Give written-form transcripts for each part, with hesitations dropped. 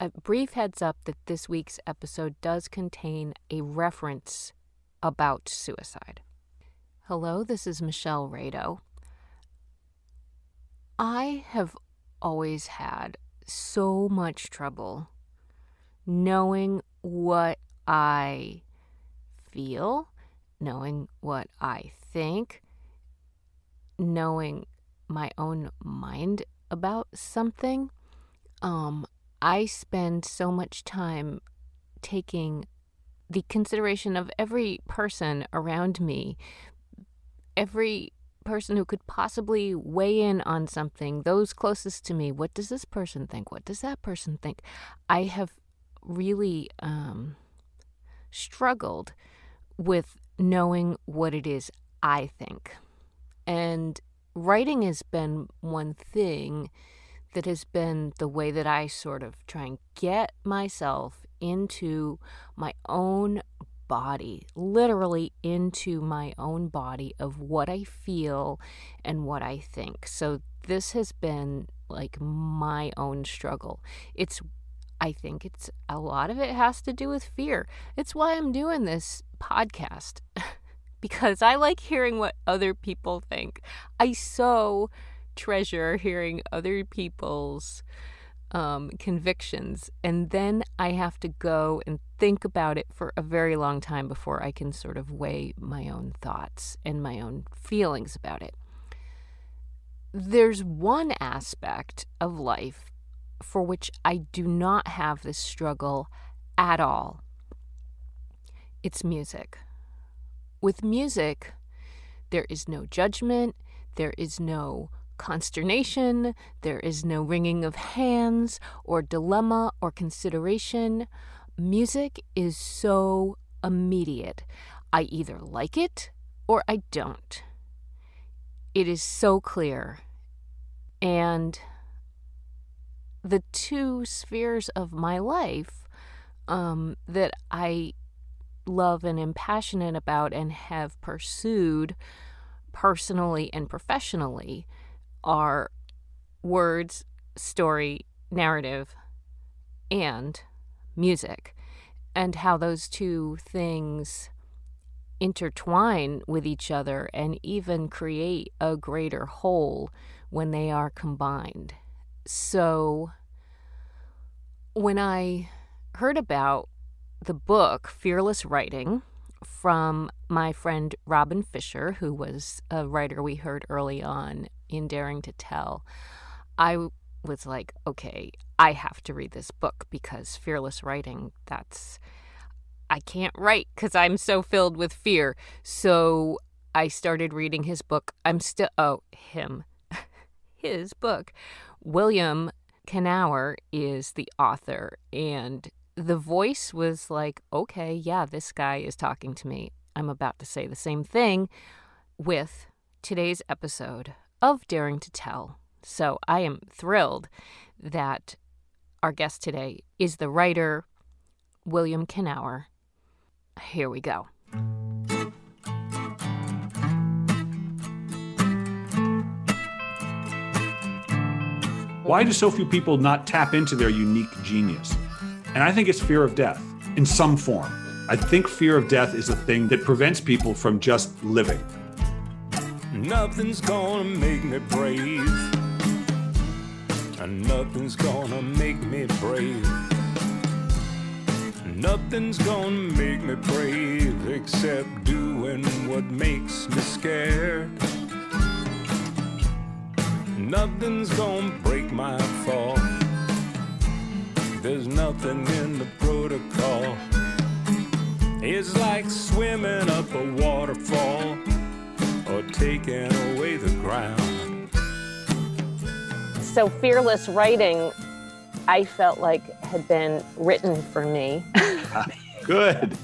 A brief heads up that this week's episode does contain a reference about suicide. Hello, this is Michelle Rado. I have always had so much trouble knowing what I feel, knowing what I think, knowing my own mind about something. I spend so much time taking the consideration of every person around me, every person who could possibly weigh in on something, those closest to me. What does this person think? What does that person think? I have really struggled with knowing what it is I think. And writing has been one thing that has been the way that I sort of try and get myself into my own body, literally into my own body of what I feel and what I think. So this has been like my own struggle. I think a lot of it has to do with fear. It's why I'm doing this podcast because I like hearing what other people think. I so treasure hearing other people's convictions, and then I have to go and think about it for a very long time before I can sort of weigh my own thoughts and my own feelings about it. There's one aspect of life for which I do not have this struggle at all. It's music. With music, there is no judgment, there is no consternation, there is no wringing of hands or dilemma or consideration. Music is so immediate. I either like it or I don't. It is so clear. And the two spheres of my life that I love and am passionate about and have pursued personally and professionally are words, story, narrative, and music, and how those two things intertwine with each other and even create a greater whole when they are combined. So when I heard about the book Fearless Writing from my friend Robin Fisher, who was a writer we heard early on in Daring to Tell, I was like, okay, I have to read this book because fearless writing, I can't write because I'm so filled with fear. So I started reading his book. His book. William Knauer is the author, and the voice was like, okay, yeah, this guy is talking to me. I'm about to say the same thing with today's episode of Daring to Tell. So I am thrilled that our guest today is the writer, William Knauer. Here we go. Why do so few people not tap into their unique genius? And I think it's fear of death in some form. I think fear of death is a thing that prevents people from just living. Nothing's gonna make me brave. And nothing's gonna make me brave. Nothing's gonna make me brave except doing what makes me scared. Nothing's gonna break my fall. There's nothing in the protocol. It's like swimming up a waterfall or taking away the ground. So fearless writing, I felt like had been written for me. Good.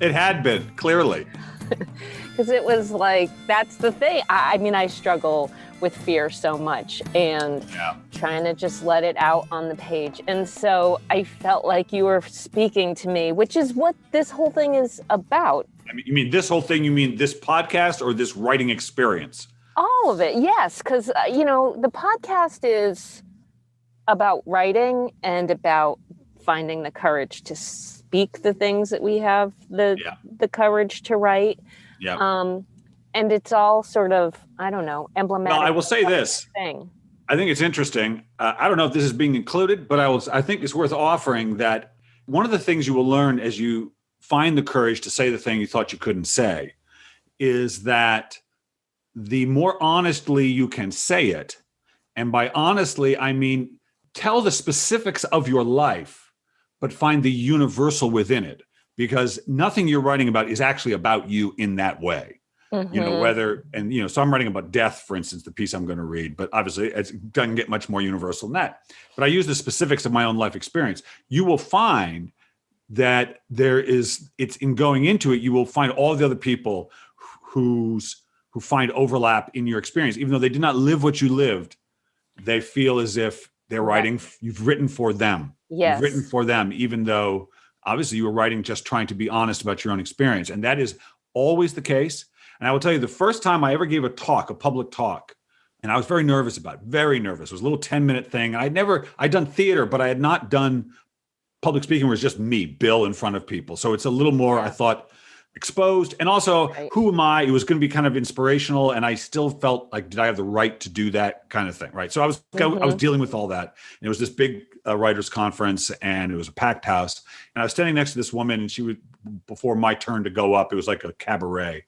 It had been, clearly. Because it was like, that's the thing. I mean, I struggle with fear so much and trying to just let it out on the page. And so I felt like you were speaking to me, which is what this whole thing is about. I mean, you mean this whole thing? You mean this podcast or this writing experience? All of it, yes. Because, the podcast is about writing and about finding the courage to speak the things that we have Yeah. the courage to write. Yeah. And it's all sort of, I don't know, emblematic. Well, I will say this. Thing. I think it's interesting. I don't know if this is being included, but I think it's worth offering that one of the things you will learn as you find the courage to say the thing you thought you couldn't say is that the more honestly you can say it, and by honestly, I mean tell the specifics of your life, but find the universal within it, because nothing you're writing about is actually about you in that way. Mm-hmm. So I'm writing about death, for instance, the piece I'm going to read, but obviously it doesn't get much more universal than that. But I use the specifics of my own life experience. You will find that it's in going into it, you will find all the other people who find overlap in your experience, even though they did not live what you lived. They feel as if they're writing, you've written for them. Yes. You've written for them, even though obviously you were writing just trying to be honest about your own experience. And that is always the case. And I will tell you, the first time I ever gave a public talk, and I was very nervous about it, very nervous. It was a little 10-minute thing. I'd done theater, but I had not done public speaking where it's just me, Bill, in front of people. So it's a little more, I thought, exposed. And also, who am I? It was going to be kind of inspirational. And I still felt like, did I have the right to do that kind of thing? Right. So I was dealing with all that. And it was this big writers conference, and it was a packed house. And I was standing next to this woman, and she was, before my turn to go up, it was like a cabaret.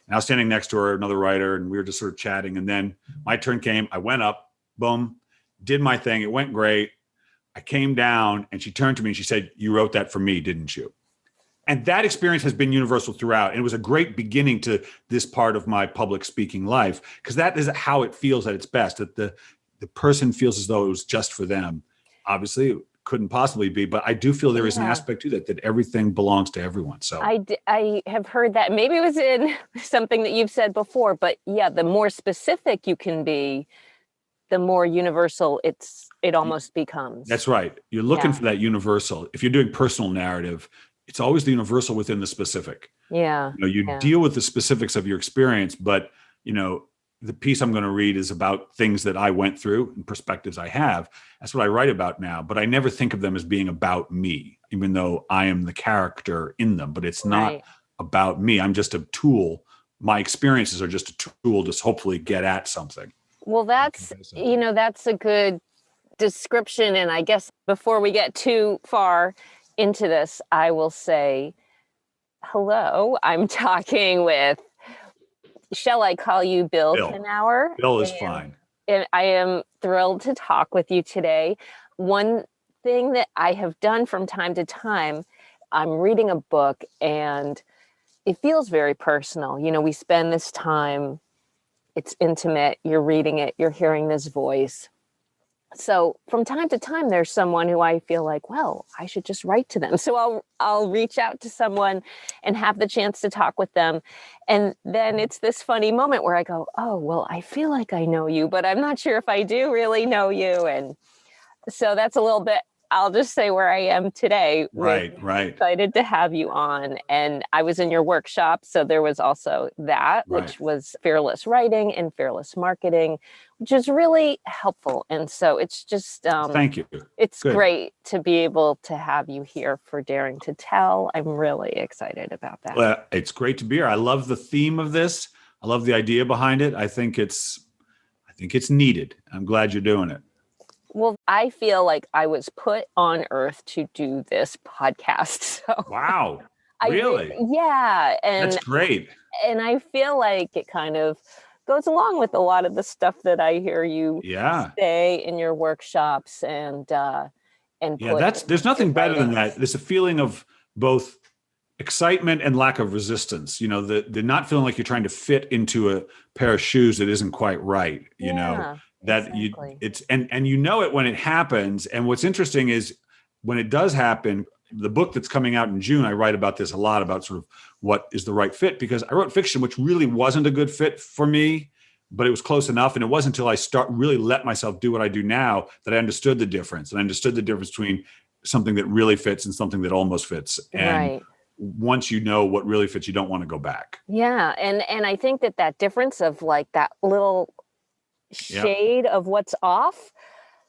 And I was standing next to her, another writer, and we were just sort of chatting. And then my turn came. I went up, boom, did my thing. It went great. I came down, and she turned to me and she said, "You wrote that for me, didn't you?" And that experience has been universal throughout. And it was a great beginning to this part of my public speaking life, because that is how it feels at its best, that the person feels as though it was just for them. Obviously, it couldn't possibly be, but I do feel there is an aspect to that everything belongs to everyone. So I have heard that. Maybe it was in something that you've said before, but yeah, the more specific you can be, the more universal it almost becomes. That's right. You're looking for that universal. If you're doing personal narrative, it's always the universal within the specific. Yeah. You deal with the specifics of your experience, but the piece I'm going to read is about things that I went through and perspectives I have. That's what I write about now, but I never think of them as being about me, even though I am the character in them, but it's not about me. I'm just a tool. My experiences are just a tool to hopefully get at something. Well, that's a good description. And I guess before we get too far into this, I will say, hello, I'm talking with, shall I call you Bill Knauer? Bill is fine. And I am thrilled to talk with you today. One thing that I have done from time to time, I'm reading a book and it feels very personal. We spend this time, it's intimate, you're reading it, you're hearing this voice. So from time to time, there's someone who I feel like, well, I should just write to them. So I'll reach out to someone and have the chance to talk with them. And then it's this funny moment where I go, oh, well, I feel like I know you, but I'm not sure if I do really know you. And so that's a little bit, I'll just say where I am today. Right. Excited to have you on. And I was in your workshop. So there was also that, which was fearless writing and fearless marketing, which is really helpful. And so it's just, thank you. It's great to be able to have you here for Daring to Tell. I'm really excited about that. Well, it's great to be here. I love the theme of this. I love the idea behind it. I think it's needed. I'm glad you're doing it. Well, I feel like I was put on earth to do this podcast. So wow. Really? Yeah. And that's great. And I feel like it kind of goes along with a lot of the stuff that I hear you say in your workshops and there's nothing better than that. There's a feeling of both excitement and lack of resistance. The not feeling like you're trying to fit into a pair of shoes that isn't quite right. That it's it when it happens. And what's interesting is when it does happen, the book that's coming out in June, I write about this a lot, about sort of what is the right fit, because I wrote fiction, which really wasn't a good fit for me, but it was close enough. And it wasn't until I really let myself do what I do now that I understood the difference. And I understood the difference between something that really fits and something that almost fits. And once you know what really fits, you don't want to go back. Yeah. And I think that difference of like that little shade of what's off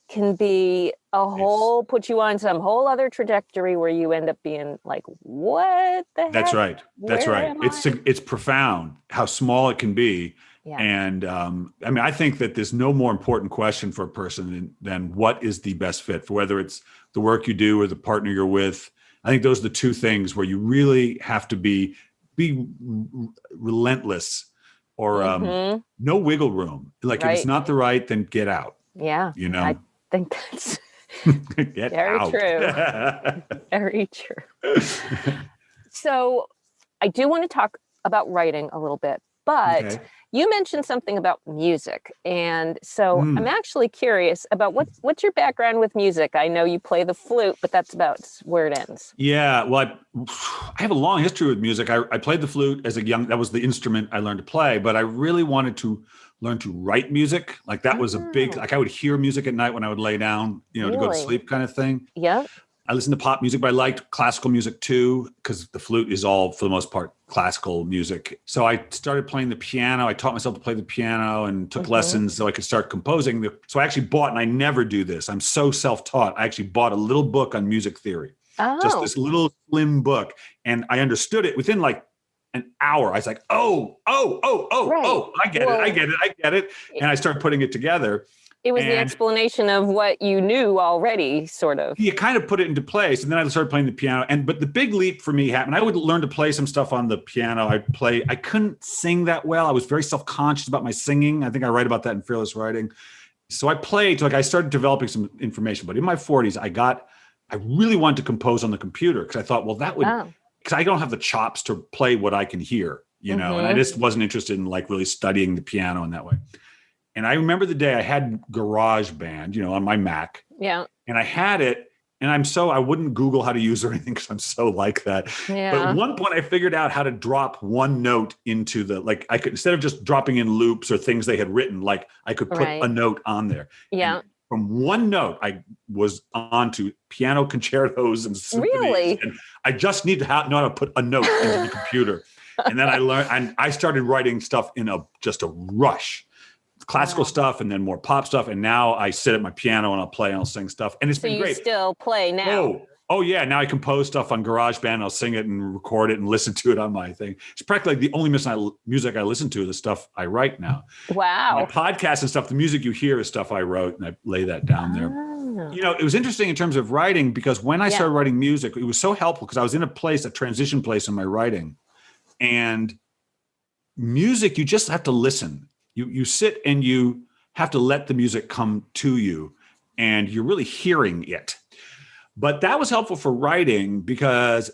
can be put you on some whole other trajectory where you end up being like, what the That's heck? right. That's Where right. am I? It's profound how small it can be. Yeah. And I mean, I think that there's no more important question for a person than what is the best fit for whether it's the work you do or the partner you're with. I think those are the two things where you really have to be relentless or no wiggle room. Like if it's Right. not the right, then get out. Yeah. You know, I think that's get very out. true. Very true. So I do want to talk about writing a little bit, but Okay. you mentioned something about music. And so I'm actually curious about what's your background with music? I know you play the flute, but that's about where it ends. Yeah, well, I have a long history with music. I played the flute as a young, that was the instrument I learned to play, but I really wanted to learn to write music. Like that was a big, Oh, like I would hear music at night when I would lay down, to go to really? sleep kind of thing. Yeah. I listened to pop music, but I liked classical music too, because the flute is all, for the most part, classical music. So I started playing the piano. I taught myself to play the piano and took lessons so I could start composing. So I actually bought, and I never do this, I'm so self-taught. I actually bought a little book on music theory, just Oh, this little slim book. And I understood it within like an hour. I was like, right. I get Well, I get it. And I started putting it together. it was the And explanation of what you knew already, sort of. you kind of put it into place. And then I started playing the piano. But the big leap for me happened. I would learn to play some stuff on the piano. I couldn't sing that well. I was very self-conscious about my singing. I think I write about that in Fearless Writing. So I played, I started developing some information. But in my 40s, I really wanted to compose on the computer because I thought, well, that would, because I don't have the chops to play what I can hear, and I just wasn't interested in like really studying the piano in that way. And I remember the day I had GarageBand, on my Mac. Yeah. And I had it, and I wouldn't Google how to use it or anything because I'm so like that. Yeah. But at one point I figured out how to drop one note into I could, instead of just dropping in loops or things they had written, like I could put a note on there. Yeah. And from one note, I was on to piano concertos and symphonies. Really? And I just need to know how to put a note into the computer. And then I learned, and I started writing stuff in just a rush. Classical stuff and then more pop stuff. And now I sit at my piano and I'll play and I'll sing stuff. And it's been great. So you still play now? Oh yeah. Now I compose stuff on GarageBand. I'll sing it and record it and listen to it on my thing. It's practically the only music I listen to is the stuff I write now. Wow. My podcast and stuff, the music you hear is stuff I wrote, and I lay that down there. It was interesting in terms of writing because when I started writing music, it was so helpful because I was in a transition place in my writing. And music, you just have to listen. You sit and you have to let the music come to you and you're really hearing it. But that was helpful for writing because,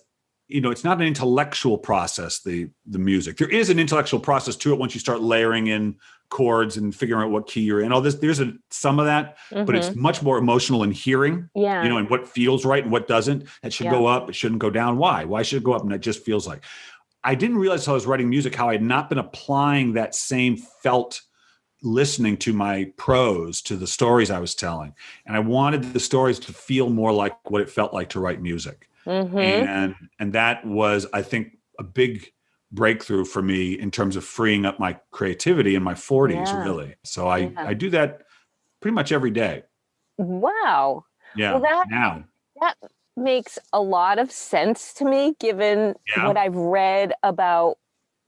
it's not an intellectual process, the music. There is an intellectual process to it once you start layering in chords and figuring out what key you're in. All this, there's some of that, but it's much more emotional in hearing, and what feels right and what doesn't. That should go up. It shouldn't go down. Why? Why should it go up? And it just feels like. I didn't realize until I was writing music how I had not been applying that same felt listening to my prose, to the stories I was telling. And I wanted the stories to feel more like what it felt like to write music. And that was, I think, a big breakthrough for me in terms of freeing up my creativity in my 40s, really. So I do that pretty much every day. Wow. Yeah. Well, that makes a lot of sense to me, given what I've read about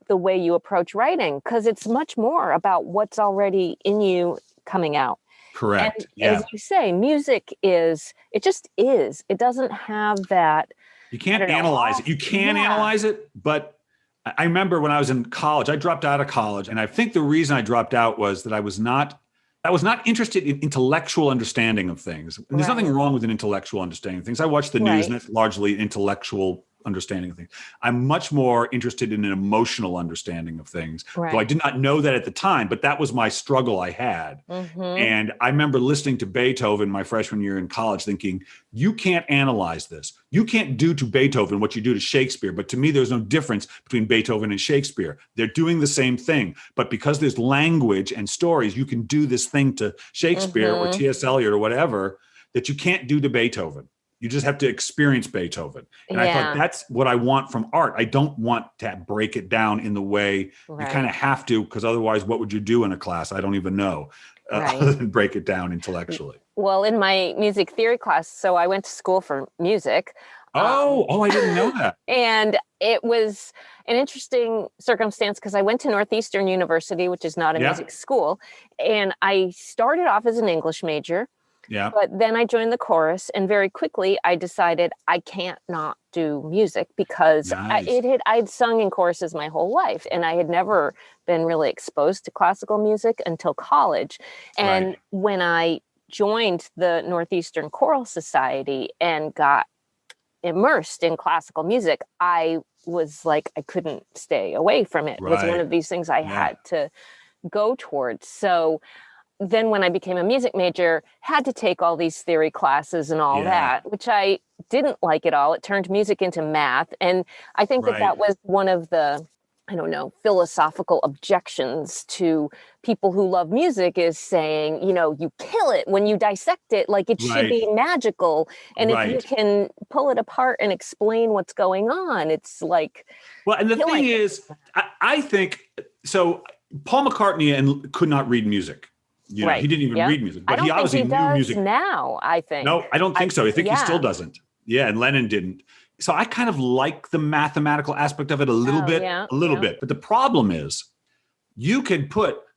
the way you approach writing, because it's much more about what's already in you coming out. Correct. And as you say, music it just is. It doesn't have that. You can't analyze it. You can analyze it, but I remember when I was in college, I dropped out of college. And I think the reason I dropped out was that I was not interested in intellectual understanding of things. And there's nothing wrong with an intellectual understanding of things. I watch the news and it's largely intellectual understanding of things. I'm much more interested in an emotional understanding of things. So I did not know that at the time, but that was my struggle I had. And I remember listening to Beethoven my freshman year in college thinking, you can't analyze this. You can't do to Beethoven what you do to Shakespeare. But to me, there's no difference between Beethoven and Shakespeare. They're doing the same thing. But because there's language and stories, you can do this thing to Shakespeare or T.S. Eliot or whatever that you can't do to Beethoven. You just have to experience Beethoven. And I thought that's what I want from art. I don't want to break it down in the way you kind of have to, because otherwise what would you do in a class? I don't even know, other than break it down intellectually. Well, in my music theory class, so I went to school for music. Oh, I didn't know that. And it was an interesting circumstance because I went to Northeastern University, which is not a Yeah. music school. And I started off as an English major, Yeah. but then I joined the chorus. And very quickly, I decided I can't not do music because Nice. I'd sung in choruses my whole life. And I had never been really exposed to classical music until college. Right. And when I joined the Northeastern Choral Society and got immersed in classical music, I was like, I couldn't stay away from it. It was one Right. of these things I Yeah. had to go towards. So then when I became a music major, had to take all these theory classes and all Yeah. that, which I didn't like at all. It turned music into math. And I think that Right. that was one of the, I don't know, philosophical objections to people who love music is saying, you kill it when you dissect it, like it should Right. be magical. And if you Right. can pull it apart and explain what's going on, it's like Well, and the killing thing it. is, I think so. Paul McCartney could not read music. Right. He didn't even Yeah. read music, I but he don't think obviously he knew does music. now, I think. No, I don't think so. I think he still yeah. doesn't. Yeah, and Lennon didn't. So I kind of like the mathematical aspect of it a little Oh, bit, yeah, a little yeah. bit. But the problem is, you can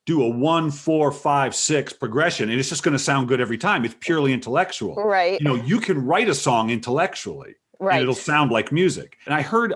do a 1, 4, 5, 6 progression, and it's just going to sound good every time. It's purely intellectual. Right. You can write a song intellectually, and Right. it'll sound like music. And I heard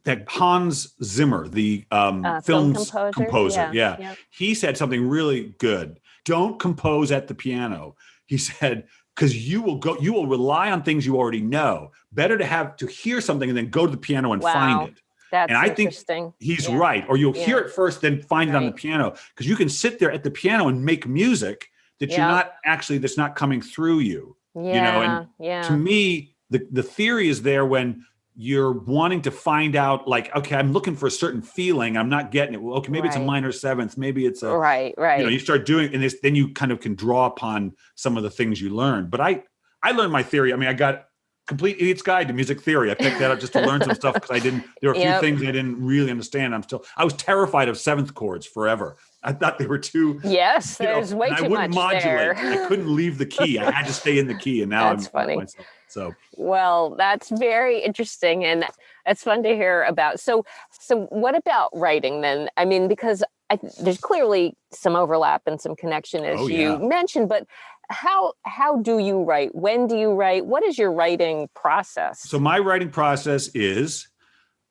that Hans Zimmer, the Film film's composer. yeah, he said something really good. Don't compose at the piano. He said, because you will rely on things you already know. Better to hear something and then go to the piano and Wow. find it. That's And I think interesting. he's Yeah. right. Or you'll Yeah. hear it first, then find it on the Right. piano. Because you can sit there at the piano and make music that that's not coming through you. Yeah. And to me, the theory is there when you're wanting to find out, like, okay, I'm looking for a certain feeling. I'm not getting it. Well, okay, maybe it's a Right. minor seventh. Maybe it's a, Right. you start doing, and then you kind of can draw upon some of the things you learn. But I learned my theory. I mean, I got Complete Idiot's Guide to Music Theory. I picked that up just to learn some stuff because there were a few things I didn't really understand. I was terrified of seventh chords forever. I thought they were too. Yes, there's way too much there. I couldn't leave the key. I had to stay in the key, and now That's funny. Myself. So well, that's very interesting, and it's fun to hear about. So what about writing then? I mean, because there's clearly some overlap and some connection, as you mentioned, but how do you write? When do you write? What is your writing process? So my writing process is,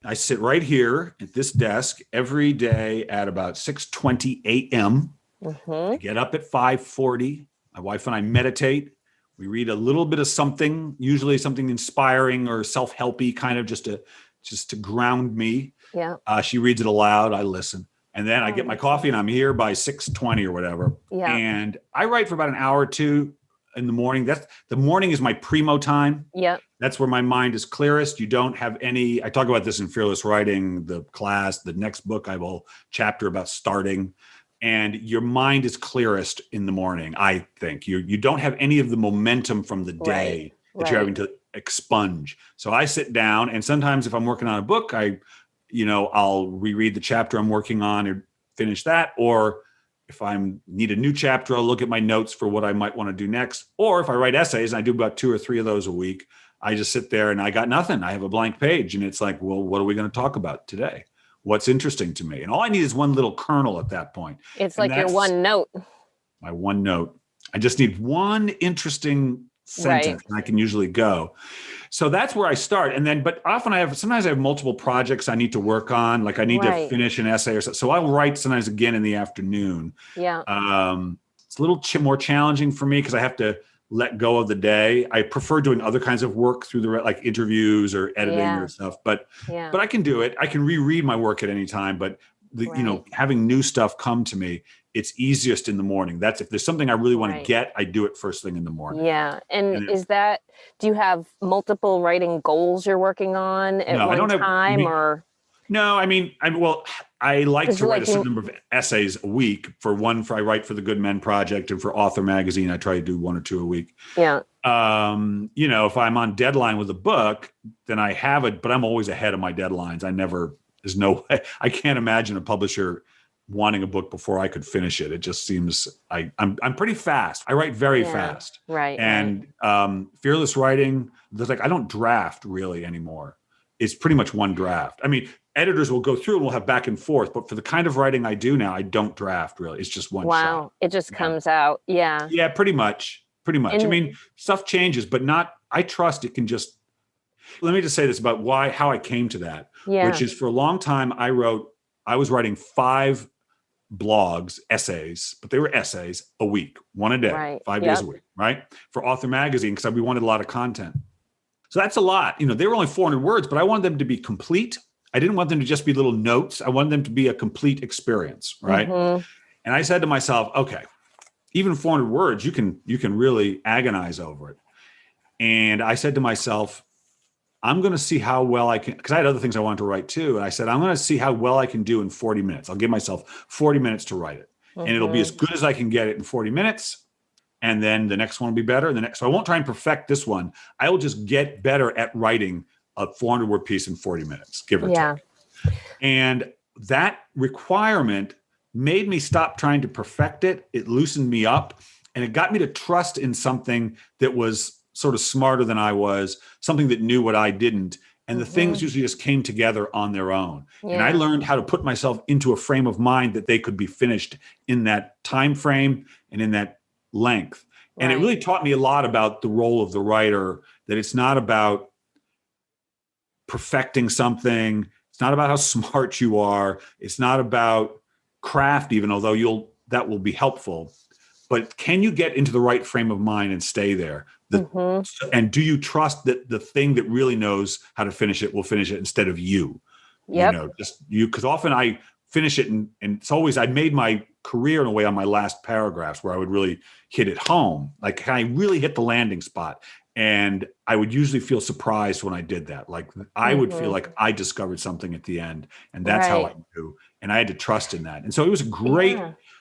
I sit right here at this desk every day at about 6:20 a.m. I get up at 5:40. My wife and I meditate. We read a little bit of something, usually something inspiring or self-helpy, kind of just to ground me. Yeah. She reads it aloud. I listen. And then I get my coffee and I'm here by 6:20 or whatever. Yeah. And I write for about an hour or two in the morning. The morning is my primo time. Yeah. That's where my mind is clearest. You don't have any, I talk about this in Fearless Writing, the class, the next book, I have a whole chapter about starting. And your mind is clearest in the morning, I think. You don't have any of the momentum from the day that you're having to expunge. So I sit down, and sometimes if I'm working on a book, I'll reread the chapter I'm working on or finish that. Or if I need a new chapter, I'll look at my notes for what I might want to do next. Or if I write essays, and I do about 2 or 3 of those a week, I just sit there and I got nothing. I have a blank page, and it's like, well, what are we going to talk about today? What's interesting to me? And all I need is one little kernel at that point. It's like your one note. My one note. I just need one interesting sentence, and I can usually go. So that's where I start. And then, but sometimes I have multiple projects I need to work on. Like I need to finish an essay or something. So I'll write sometimes again in the afternoon. Yeah. It's a little more challenging for me because I have to let go of the day. I prefer doing other kinds of work through like interviews or editing or stuff, but I can do it. I can reread my work at any time, but having new stuff come to me, it's easiest in the morning. That's if there's something I really want to get, I do it first thing in the morning. Yeah. And do you have multiple writing goals you're working on at one time or? No, I like to write a certain number of essays a week. I write for the Good Men Project, and for Author Magazine, I try to do 1 or 2 a week. Yeah. If I'm on deadline with a book, then I have it, but I'm always ahead of my deadlines. There's no way. I can't imagine a publisher wanting a book before I could finish it. It just seems I'm pretty fast. I write very fast. Right. And fearless writing, there's I don't draft really anymore. It's pretty much one draft. I mean, editors will go through and we'll have back and forth, but for the kind of writing I do now, I don't draft really. It's just one shot. Wow. It just comes out. Yeah. Yeah, pretty much. Pretty much. I mean, stuff changes, but I trust it can just, let me just say this about how I came to that, which is for a long time, I was writing 5 blogs, essays, but they were essays a week, one a day, 5 days a week, right? For Author Magazine, because we wanted a lot of content. So that's a lot. They were only 400 words, but I wanted them to be complete. I didn't want them to just be little notes. I wanted them to be a complete experience, right? Mm-hmm. And I said to myself, okay, even 400 words, you can really agonize over it. And I said to myself, I'm going to see how well I can, because I had other things I wanted to write too. And I said, I'm going to see how well I can do in 40 minutes. I'll give myself 40 minutes to write it. Mm-hmm. And it'll be as good as I can get it in 40 minutes. And then the next one will be better. So I won't try and perfect this one. I will just get better at writing a 400-word piece in 40 minutes, give or take. And that requirement made me stop trying to perfect it. It loosened me up. And it got me to trust in something that was sort of smarter than I was, something that knew what I didn't. And the things usually just came together on their own. Yeah. And I learned how to put myself into a frame of mind that they could be finished in that time frame and in that length. And it really taught me a lot about the role of the writer, that it's not about perfecting something. It's not about how smart you are. It's not about craft, even although that will be helpful. But can you get into the right frame of mind and stay there? And do you trust that the thing that really knows how to finish it will finish it instead of you? Yep. Just you, because often I finish it and it's always, I made my career in a way on my last paragraphs where I would really hit it home. Like, can I really hit the landing spot? And I would usually feel surprised when I did that. Like I would feel like I discovered something at the end, and that's how I knew. And I had to trust in that. And so it was a great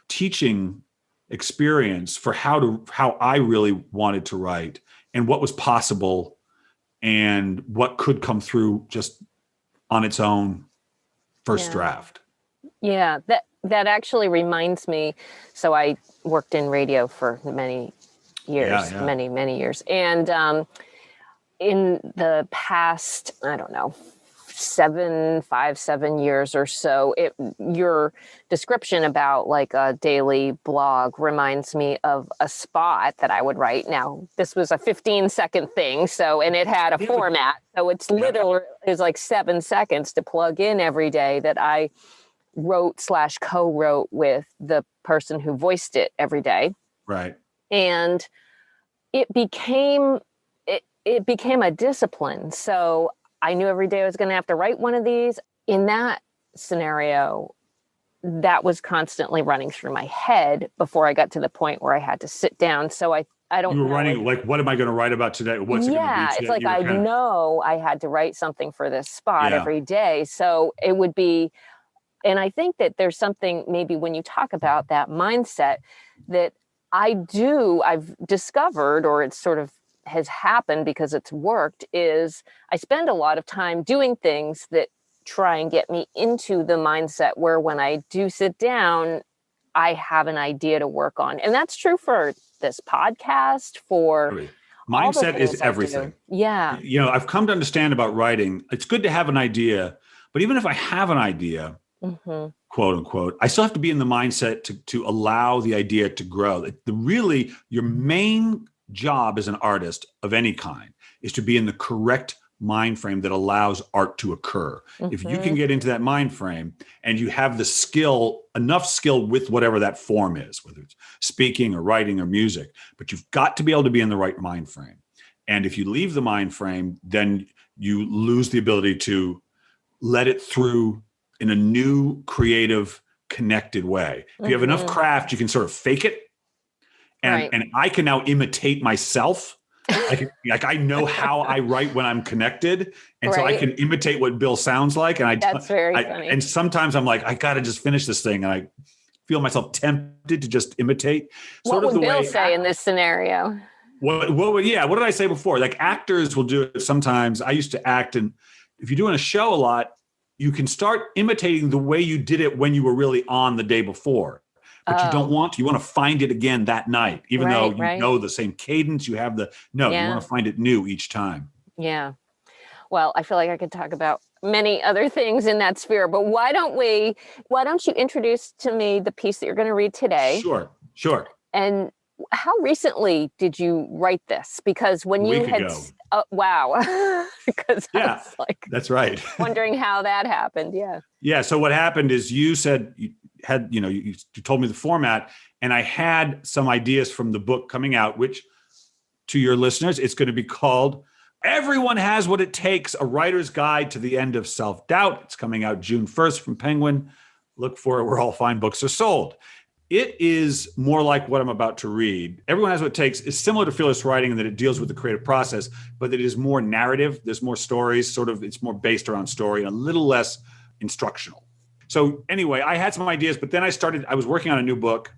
teaching experience for how I really wanted to write and what was possible and what could come through just on its own first draft. Yeah, that actually reminds me. So I worked in radio for many years, many years. And in the past, I don't know, 7 years or so, your description about like a daily blog reminds me of a spot that I would write. Now, this was a 15-second thing, and it had a format. So it's literally, it's like 7 seconds to plug in every day that I wrote/co-wrote with the person who voiced it every day. Right. And it became a discipline. So I knew every day I was going to have to write one of these. In that scenario, that was constantly running through my head before I got to the point where I had to sit down. So I don't know. You were running, like, what am I going to write about today? What's it going to be today? It's like I know I had to write something for this spot every day. So it would be, and I think that there's something maybe when you talk about that mindset that I've discovered, or it's sort of has happened because it's worked, is I spend a lot of time doing things that try and get me into the mindset where when I do sit down, I have an idea to work on. And that's true for this podcast, for mindset is everything. Yeah. I've come to understand about writing, it's good to have an idea, but even if I have an idea, quote unquote, I still have to be in the mindset to allow the idea to grow. Really, your main job as an artist of any kind is to be in the correct mind frame that allows art to occur. If you can get into that mind frame and you have the enough skill with whatever that form is, whether it's speaking or writing or music, but you've got to be able to be in the right mind frame. And if you leave the mind frame, then you lose the ability to let it through in a new, creative, connected way. If you have enough craft, you can sort of fake it. And I can now imitate myself. I know how I write when I'm connected. And so I can imitate what Bill sounds like. And that's very funny. And sometimes I'm like, I got to just finish this thing. And I feel myself tempted to just imitate. What would Bill say in this scenario? What did I say before? Like actors will do it sometimes. I used to act, and if you're doing a show a lot, you can start imitating the way you did it when you were really on the day before. But you don't Oh, want to. You want to find it again that night, even though you right. know the same cadence. You have you Yeah. want to find it new each time. Yeah. Well, I feel like I could talk about many other things in that sphere, but why don't you introduce to me the piece that you're going to read today? Sure, sure. And how recently did you write this? Because when A you week had, ago. Wow, because I Yeah, was like that's right. wondering how that happened. Yeah. Yeah. So what happened is you said you had, you told me the format, and I had some ideas from the book coming out, which to your listeners, it's going to be called Everyone Has What It Takes, A Writer's Guide to the End of Self-Doubt. It's coming out June 1st from Penguin. Look for it where all fine books are sold. It is more like what I'm about to read. Everyone Has What It Takes is similar to fearless writing in that it deals with the creative process, but it is more narrative. There's more stories, it's more based around story and a little less instructional. So anyway, I had some ideas, but then I was working on a new book,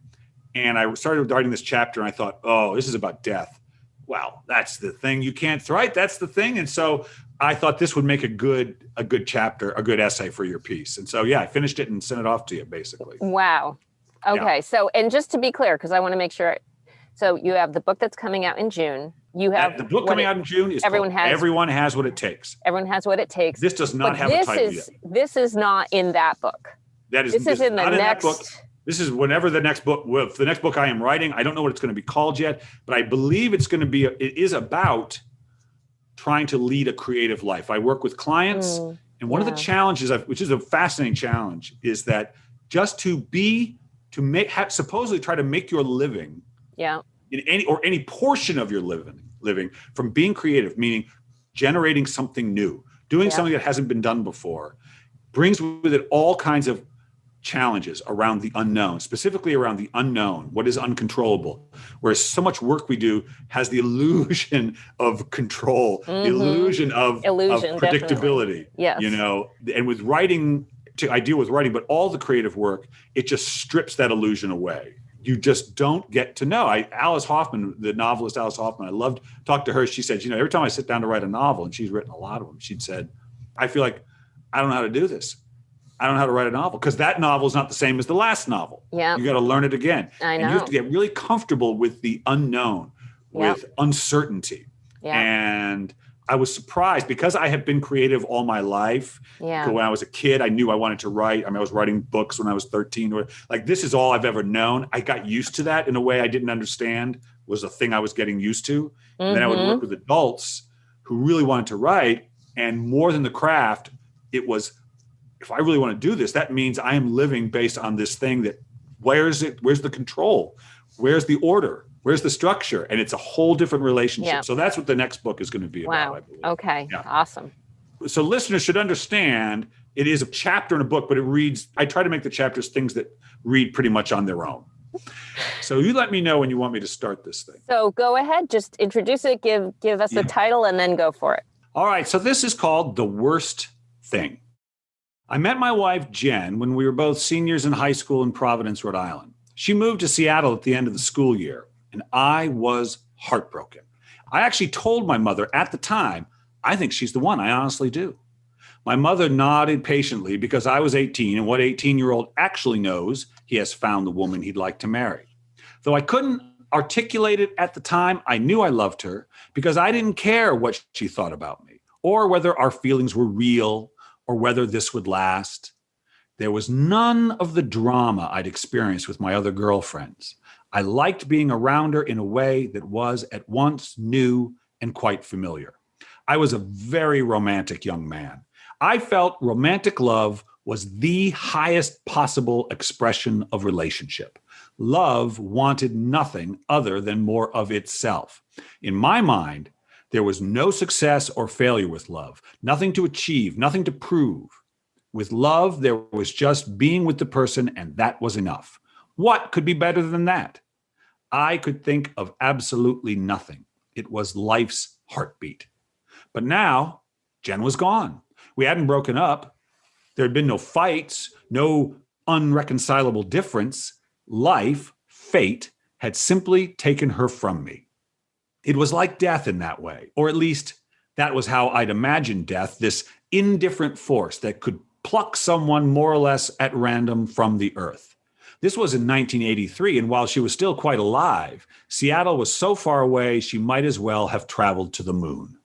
and I started writing this chapter, and I thought, oh, this is about death. Well, that's the thing you can't write. That's the thing. And so I thought this would make a good chapter, a good essay for your piece. And so, yeah, I finished it and sent it off to you, basically. Wow. Okay. Yeah. So, and just to be clear, because I want to make sure, so you have the book that's coming out in June. You have the book coming out in June is Everyone Has What It Takes. Everyone Has What It Takes. This does not have a title yet. This is not in that book. This is in the not next. In that book. This is whenever the next book, the next book I am writing. I don't know what it's going to be called yet, but I believe it is about trying to lead a creative life. I work with clients, and one of the challenges, which is a fascinating challenge, is that just supposedly try to make your living, in any portion of your living from being creative, meaning generating something new, doing something that hasn't been done before, brings with it all kinds of challenges around the unknown, specifically around the unknown, what is uncontrollable, whereas so much work we do has the illusion of control, the illusion of predictability. Yes. And with writing, I deal with writing, but all the creative work, it just strips that illusion away. You just don't get to know. Alice Hoffman, the novelist Alice Hoffman, I loved talking to her. She said, every time I sit down to write a novel, and she's written a lot of them, she'd said, I feel like I don't know how to do this. I don't know how to write a novel, because that novel is not the same as the last novel. Yeah. You got to learn it again. I know. And you have to get really comfortable with the unknown, with uncertainty. Yeah. And I was surprised because I have been creative all my life. Yeah. When I was a kid, I knew I wanted to write. I was writing books when I was 13. This is all I've ever known. I got used to that in a way I didn't understand was a thing I was getting used to. And then I would work with adults who really wanted to write. And more than the craft, it was, if I really want to do this, that means I am living based on this thing that, where's the control? Where's the order? Where's the structure? And it's a whole different relationship. Yeah. So that's what the next book is going to be about, I believe. Okay. Yeah. Awesome. So listeners should understand it is a chapter in a book, but I try to make the chapters things that read pretty much on their own. So you let me know when you want me to start this thing. So go ahead, just introduce it, give us a title, and then go for it. All right. So this is called The Worst Thing. I met my wife, Jen, when we were both seniors in high school in Providence, Rhode Island. She moved to Seattle at the end of the school year, and I was heartbroken. I actually told my mother at the time, I think she's the one. I honestly do. My mother nodded patiently because I was 18, and what 18-year-old actually knows, he has found the woman he'd like to marry. Though I couldn't articulate it at the time, I knew I loved her because I didn't care what she thought about me or whether our feelings were real or whether this would last. There was none of the drama I'd experienced with my other girlfriends. I liked being around her in a way that was at once new and quite familiar. I was a very romantic young man. I felt romantic love was the highest possible expression of relationship. Love wanted nothing other than more of itself. In my mind, there was no success or failure with love, nothing to achieve, nothing to prove. With love, there was just being with the person, and that was enough. What could be better than that? I could think of absolutely nothing. It was life's heartbeat. But now, Jen was gone. We hadn't broken up. There had been no fights, no unreconcilable difference. Life, fate, had simply taken her from me. It was like death in that way, or at least that was how I'd imagined death, this indifferent force that could pluck someone more or less at random from the earth. This was in 1983, and while she was still quite alive, Seattle was so far away she might as well have traveled to the moon.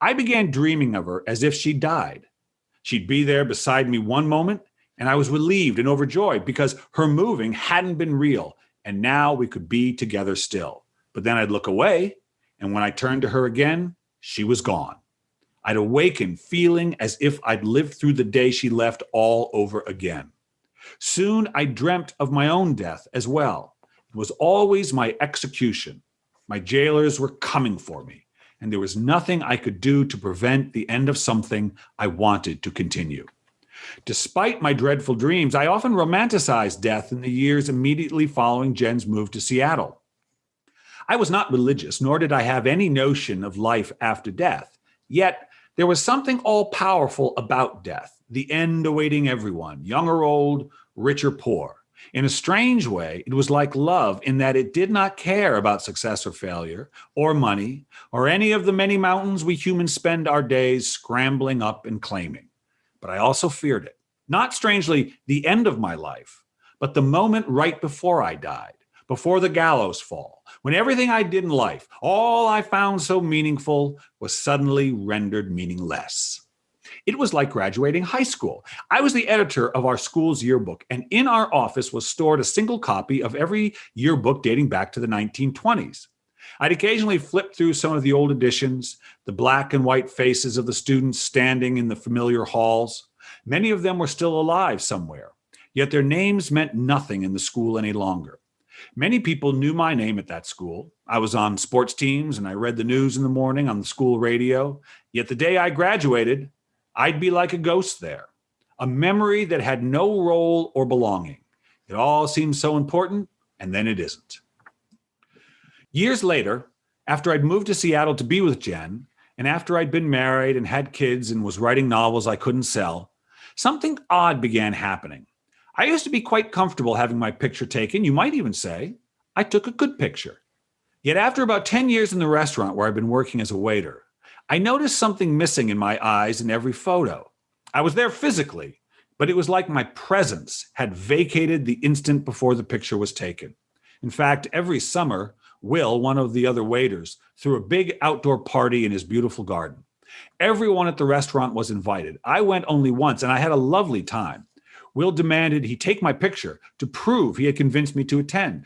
I began dreaming of her as if she died. She'd be there beside me one moment, and I was relieved and overjoyed because her moving hadn't been real, and now we could be together still. But then I'd look away, and when I turned to her again, she was gone. I'd awaken feeling as if I'd lived through the day she left all over again. Soon I dreamt of my own death as well. It was always my execution. My jailers were coming for me, and there was nothing I could do to prevent the end of something I wanted to continue. Despite my dreadful dreams, I often romanticized death in the years immediately following Jen's move to Seattle. I was not religious, nor did I have any notion of life after death. Yet there was something all-powerful about death, the end awaiting everyone, young or old, rich or poor. In a strange way, it was like love in that it did not care about success or failure, or money, or any of the many mountains we humans spend our days scrambling up and claiming. But I also feared it. Not strangely, the end of my life, but the moment right before I died, before the gallows fall, when everything I did in life, all I found so meaningful, was suddenly rendered meaningless. It was like graduating high school. I was the editor of our school's yearbook, and in our office was stored a single copy of every yearbook dating back to the 1920s. I'd occasionally flip through some of the old editions, the black and white faces of the students standing in the familiar halls. Many of them were still alive somewhere, yet their names meant nothing in the school any longer. Many people knew my name at that school. I was on sports teams and I read the news in the morning on the school radio. Yet the day I graduated, I'd be like a ghost there, a memory that had no role or belonging. It all seemed so important, and then it isn't. Years later, after I'd moved to Seattle to be with Jen, and after I'd been married and had kids and was writing novels I couldn't sell, something odd began happening. I used to be quite comfortable having my picture taken. You might even say I took a good picture. Yet after about 10 years in the restaurant where I'd been working as a waiter, I noticed something missing in my eyes in every photo. I was there physically, but it was like my presence had vacated the instant before the picture was taken. In fact, every summer, Will, one of the other waiters, threw a big outdoor party in his beautiful garden. Everyone at the restaurant was invited. I went only once, and I had a lovely time. Will demanded he take my picture to prove he had convinced me to attend.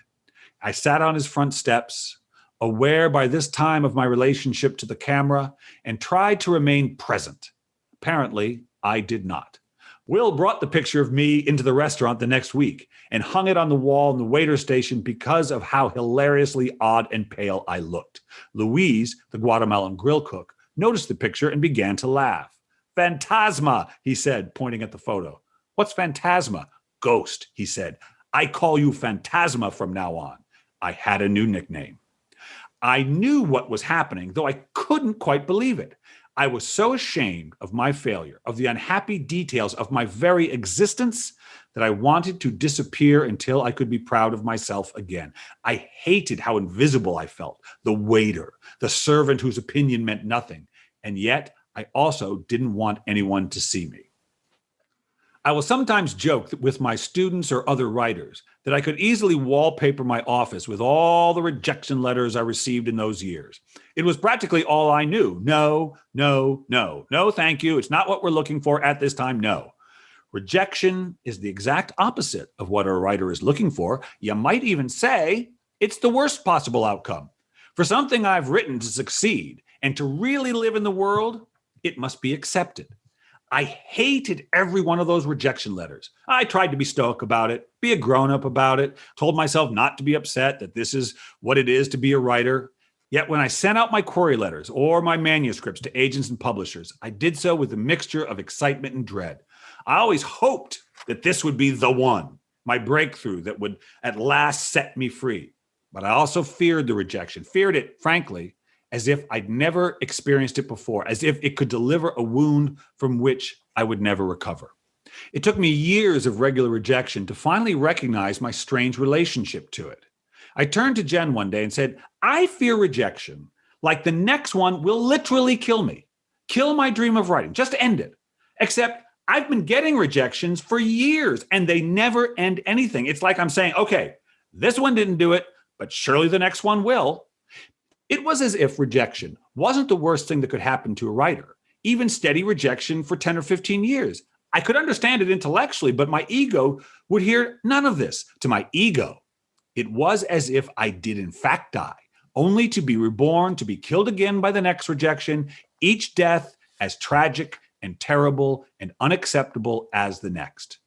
I sat on his front steps, aware by this time of my relationship to the camera, and tried to remain present. Apparently, I did not. Will brought the picture of me into the restaurant the next week and hung it on the wall in the waiter station because of how hilariously odd and pale I looked. Louise, the Guatemalan grill cook, noticed the picture and began to laugh. "Phantasma," he said, pointing at the photo. "What's phantasma?" "Ghost," he said. "I call you Phantasma from now on." I had a new nickname. I knew what was happening, though I couldn't quite believe it. I was so ashamed of my failure, of the unhappy details of my very existence, that I wanted to disappear until I could be proud of myself again. I hated how invisible I felt, the waiter, the servant whose opinion meant nothing. And yet, I also didn't want anyone to see me. I will sometimes joke with my students or other writers that I could easily wallpaper my office with all the rejection letters I received in those years. It was practically all I knew. No, no, no, no, thank you. It's not what we're looking for at this time. No. Rejection is the exact opposite of what a writer is looking for. You might even say it's the worst possible outcome. For something I've written to succeed and to really live in the world, it must be accepted. I hated every one of those rejection letters. I tried to be stoic about it, be a grown-up about it, told myself not to be upset, that this is what it is to be a writer. Yet when I sent out my query letters or my manuscripts to agents and publishers, I did so with a mixture of excitement and dread. I always hoped that this would be the one, my breakthrough that would at last set me free. But I also feared the rejection, feared it, frankly, as if I'd never experienced it before, as if it could deliver a wound from which I would never recover. It took me years of regular rejection to finally recognize my strange relationship to it. I turned to Jen one day and said, "I fear rejection like the next one will literally kill me, kill my dream of writing, just end it. Except I've been getting rejections for years and they never end anything. It's like I'm saying, okay, this one didn't do it, but surely the next one will. It was as if rejection wasn't the worst thing that could happen to a writer, even steady rejection for 10 or 15 years. I could understand it intellectually, but my ego would hear none of this. To my ego, it was as if I did in fact die, only to be reborn, to be killed again by the next rejection, each death as tragic and terrible and unacceptable as the next.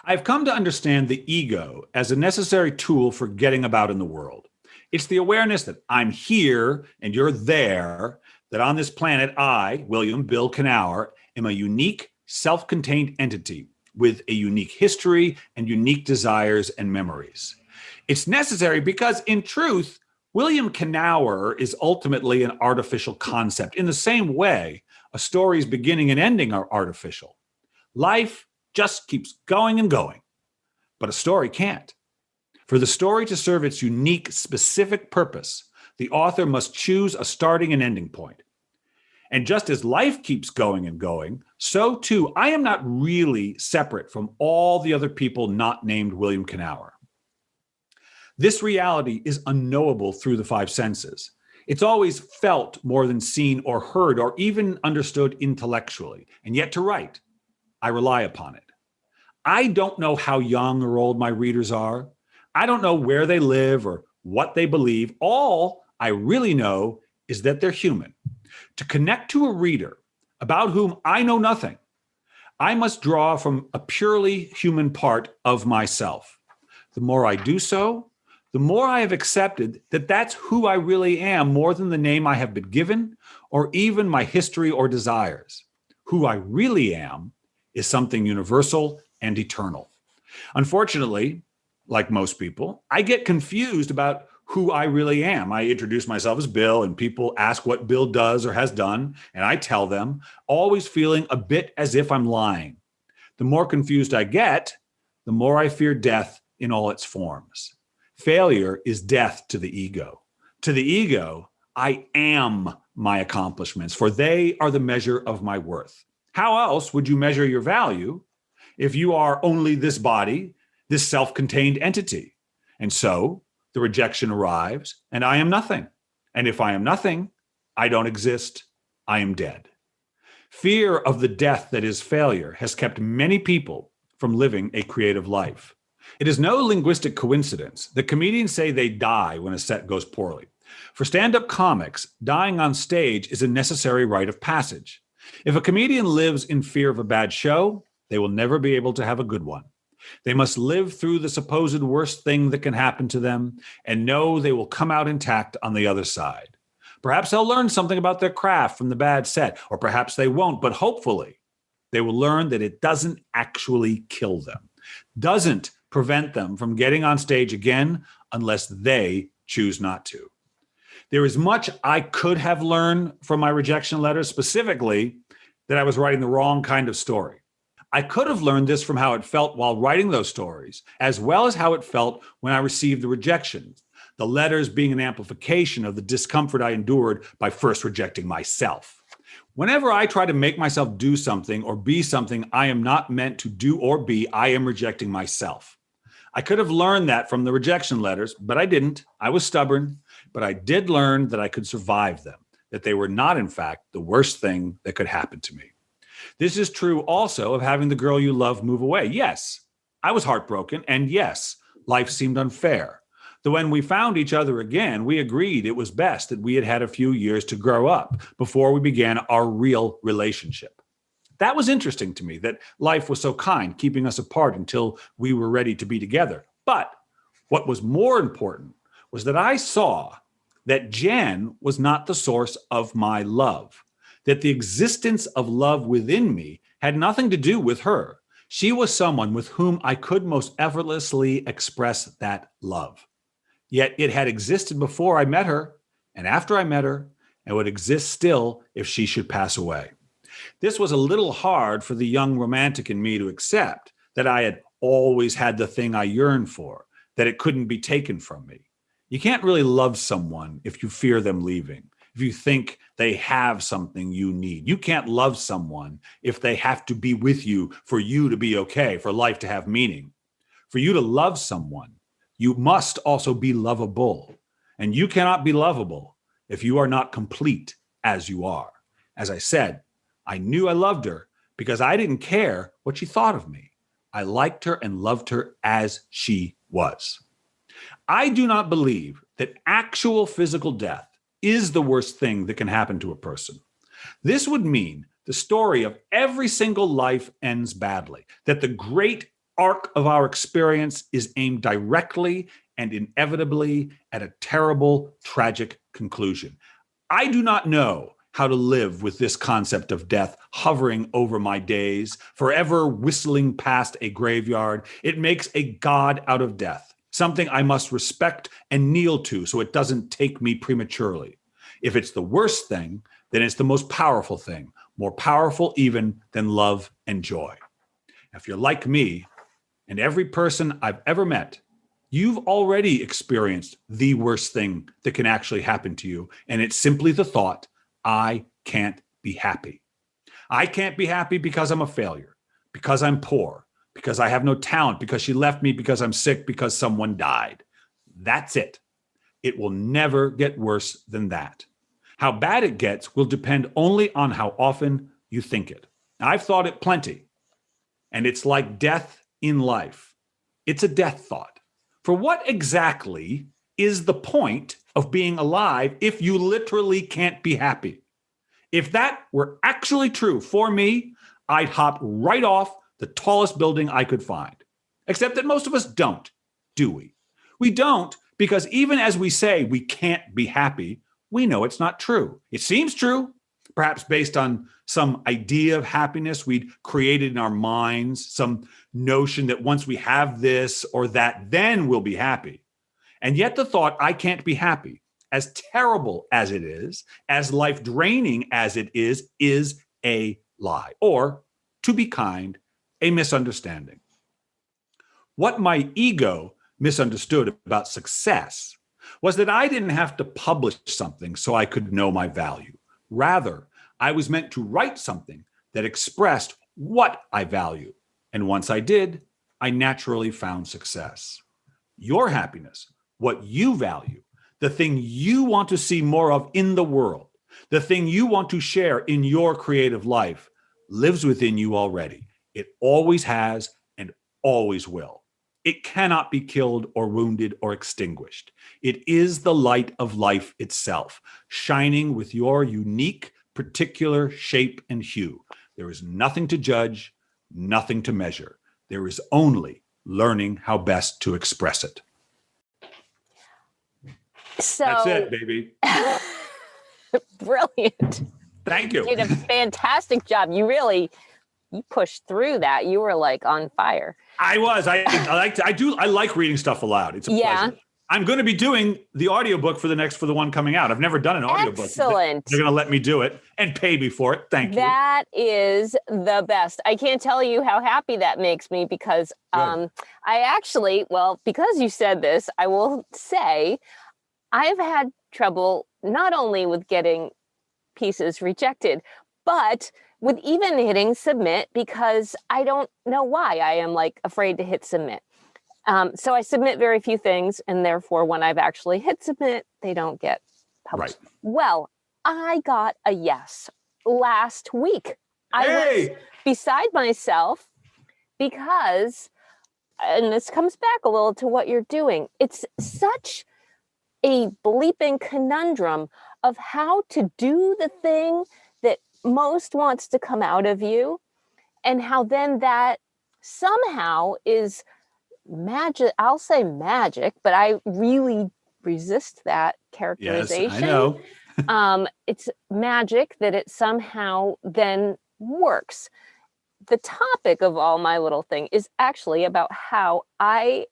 I've come to understand the ego as a necessary tool for getting about in the world. It's the awareness that I'm here and you're there, that on this planet, I, William Bill Canower, am a unique, self-contained entity with a unique history and unique desires and memories. It's necessary because, in truth, William Canower is ultimately an artificial concept. In the same way, a story's beginning and ending are artificial. Life just keeps going and going, but a story can't. For the story to serve its unique, specific purpose, the author must choose a starting and ending point. And just as life keeps going and going, so too, I am not really separate from all the other people not named William Canower. This reality is unknowable through the five senses. It's always felt more than seen or heard or even understood intellectually. And yet to write, I rely upon it. I don't know how young or old my readers are. I don't know where they live or what they believe. All I really know is that they're human. To connect to a reader about whom I know nothing, I must draw from a purely human part of myself. The more I do so, the more I have accepted that that's who I really am, more than the name I have been given or even my history or desires. Who I really am is something universal and eternal. Unfortunately, like most people, I get confused about who I really am. I introduce myself as Bill, and people ask what Bill does or has done, and I tell them, always feeling a bit as if I'm lying. The more confused I get, the more I fear death in all its forms. Failure is death to the ego. To the ego, I am my accomplishments, for they are the measure of my worth. How else would you measure your value if you are only this body, this self-contained entity? And so the rejection arrives, and I am nothing. And if I am nothing, I don't exist. I am dead. Fear of the death that is failure has kept many people from living a creative life. It is no linguistic coincidence that comedians say they die when a set goes poorly. For stand-up comics, dying on stage is a necessary rite of passage. If a comedian lives in fear of a bad show, they will never be able to have a good one. They must live through the supposed worst thing that can happen to them and know they will come out intact on the other side. Perhaps they'll learn something about their craft from the bad set, or perhaps they won't, but hopefully they will learn that it doesn't actually kill them, doesn't prevent them from getting on stage again unless they choose not to. There is much I could have learned from my rejection letters, specifically that I was writing the wrong kind of story. I could have learned this from how it felt while writing those stories, as well as how it felt when I received the rejections, the letters being an amplification of the discomfort I endured by first rejecting myself. Whenever I try to make myself do something or be something I am not meant to do or be, I am rejecting myself. I could have learned that from the rejection letters, but I didn't. I was stubborn, but I did learn that I could survive them, that they were not, in fact, the worst thing that could happen to me. This is true also of having the girl you love move away. Yes, I was heartbroken, and yes, life seemed unfair. Though when we found each other again, we agreed it was best that we had had a few years to grow up before we began our real relationship. That was interesting to me, that life was so kind, keeping us apart until we were ready to be together. But what was more important was that I saw that Jen was not the source of my love, that the existence of love within me had nothing to do with her. She was someone with whom I could most effortlessly express that love. Yet it had existed before I met her, and after I met her, and would exist still if she should pass away. This was a little hard for the young romantic in me to accept, that I had always had the thing I yearned for, that it couldn't be taken from me. You can't really love someone if you fear them leaving. if you think they have something you need. You can't love someone if they have to be with you for you to be okay, for life to have meaning. For you to love someone, you must also be lovable. And you cannot be lovable if you are not complete as you are. As I said, I knew I loved her because I didn't care what she thought of me. I liked her and loved her as she was. I do not believe that actual physical death is the worst thing that can happen to a person. This would mean the story of every single life ends badly, that the great arc of our experience is aimed directly and inevitably at a terrible, tragic conclusion. I do not know how to live with this concept of death hovering over my days, forever whistling past a graveyard. It makes a god out of death, something I must respect and kneel to so it doesn't take me prematurely. If it's the worst thing, then it's the most powerful thing, more powerful even than love and joy. If you're like me, and every person I've ever met, you've already experienced the worst thing that can actually happen to you. And it's simply the thought, I can't be happy. I can't be happy because I'm a failure, because I'm poor, because I have no talent, because she left me, because I'm sick, because someone died. That's it. It will never get worse than that. How bad it gets will depend only on how often you think it. I've thought it plenty, and it's like death in life. It's a death thought. For what exactly is the point of being alive if you literally can't be happy? If that were actually true for me, I'd hop right off the tallest building I could find. Except that most of us don't, do we? We don't because even as we say we can't be happy, we know it's not true. It seems true, perhaps based on some idea of happiness we'd created in our minds, some notion that once we have this or that, then we'll be happy. And yet the thought, I can't be happy, as terrible as it is, as life draining as it is a lie. Or, to be kind, a misunderstanding. What my ego misunderstood about success was that I didn't have to publish something so I could know my value. Rather, I was meant to write something that expressed what I value. And once I did, I naturally found success. Your happiness, what you value, the thing you want to see more of in the world, the thing you want to share in your creative life, lives within you already. It always has and always will. It cannot be killed or wounded or extinguished. It is the light of life itself, shining with your unique, particular shape and hue. There is nothing to judge, nothing to measure. There is only learning how best to express it. So that's it, baby. Brilliant. Thank you. You did a fantastic job. You pushed through that. You were like on fire. I was. I like reading stuff aloud. It's a pleasure. I'm going to be doing the audiobook for the one coming out. I've never done an audiobook. Excellent. They're going to let me do it and pay me for it. Thank you. That is the best. I can't tell you how happy that makes me because I actually, because you said this, I will say I've had trouble not only with getting pieces rejected, but with even hitting submit because I don't know why I am like afraid to hit submit. So I submit very few things, and therefore when I've actually hit submit, they don't get published. Right. Well, I got a yes last week. I was beside myself because, and this comes back a little to what you're doing, it's such a bleeping conundrum of how to do the thing that most wants to come out of you, and how then that somehow is magic. I'll say magic, but I really resist that characterization. Yes, I know. It's magic that it somehow then works. The topic of all my little thing is actually about how I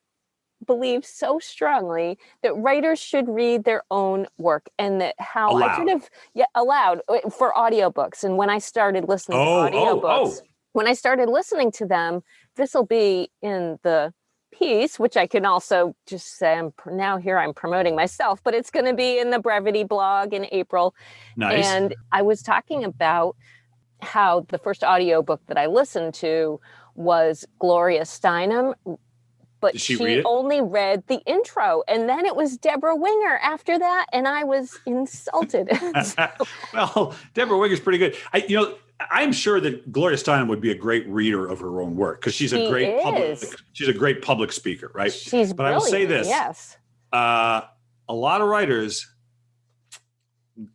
believe so strongly that writers should read their own work, and that how aloud. I should have aloud for audiobooks. And when I started listening to audiobooks, when I started listening to them, this will be in the piece, which I can also just say, I'm promoting myself, but it's going to be in the Brevity blog in April. Nice. And I was talking about how the first audiobook that I listened to was Gloria Steinem, but Did she read it? only read the intro. And then it was Deborah Winger after that. And I was insulted. Well, Deborah Winger's pretty good. I'm sure that Gloria Steinem would be a great reader of her own work because she's a great public speaker, right? She's but brilliant. I will say this. Yes. A lot of writers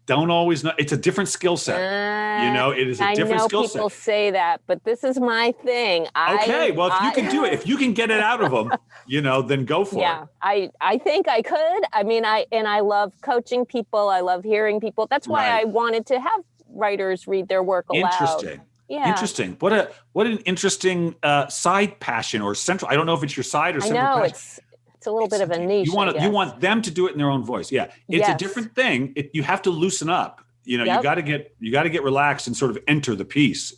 don't always know. It's a different skill set. It is a different skill set. I know people say that, but this is my thing. Okay, well, if you can do it, if you can get it out of them, then go for it. Yeah, I think I could. I mean, I love coaching people. I love hearing people. That's why I wanted to have writers read their work aloud. Interesting. Yeah. Interesting. What an interesting side passion or central. I don't know if it's your side or central passion. It's a little bit of a niche. You want them to do it in their own voice. Yeah. It's a different thing. You have to loosen up. You got to get relaxed and sort of enter the piece,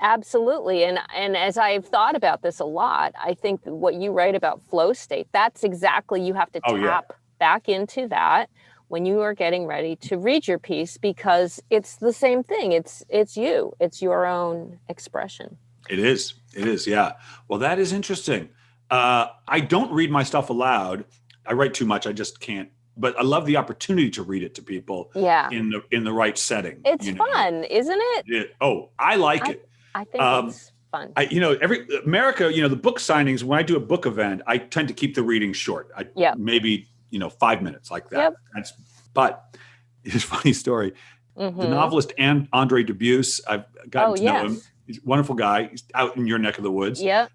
Absolutely. And as I've thought about this a lot, I think what you write about flow state, that's exactly, you have to tap back into that when you are getting ready to read your piece, because it's the same thing. It's you. It's your own expression. It is. Yeah. Well, that is interesting. I don't read my stuff aloud. I write too much. I just can't. But I love the opportunity to read it to people. Yeah. In the right setting. It's fun, isn't it? I like it. I think it's fun. America. The book signings. When I do a book event, I tend to keep the reading short. Maybe 5 minutes like that. Yep. But it's a funny story. Mm-hmm. The novelist Andre Dubus. I've gotten to know him. He's a wonderful guy. He's out in your neck of the woods. Yeah.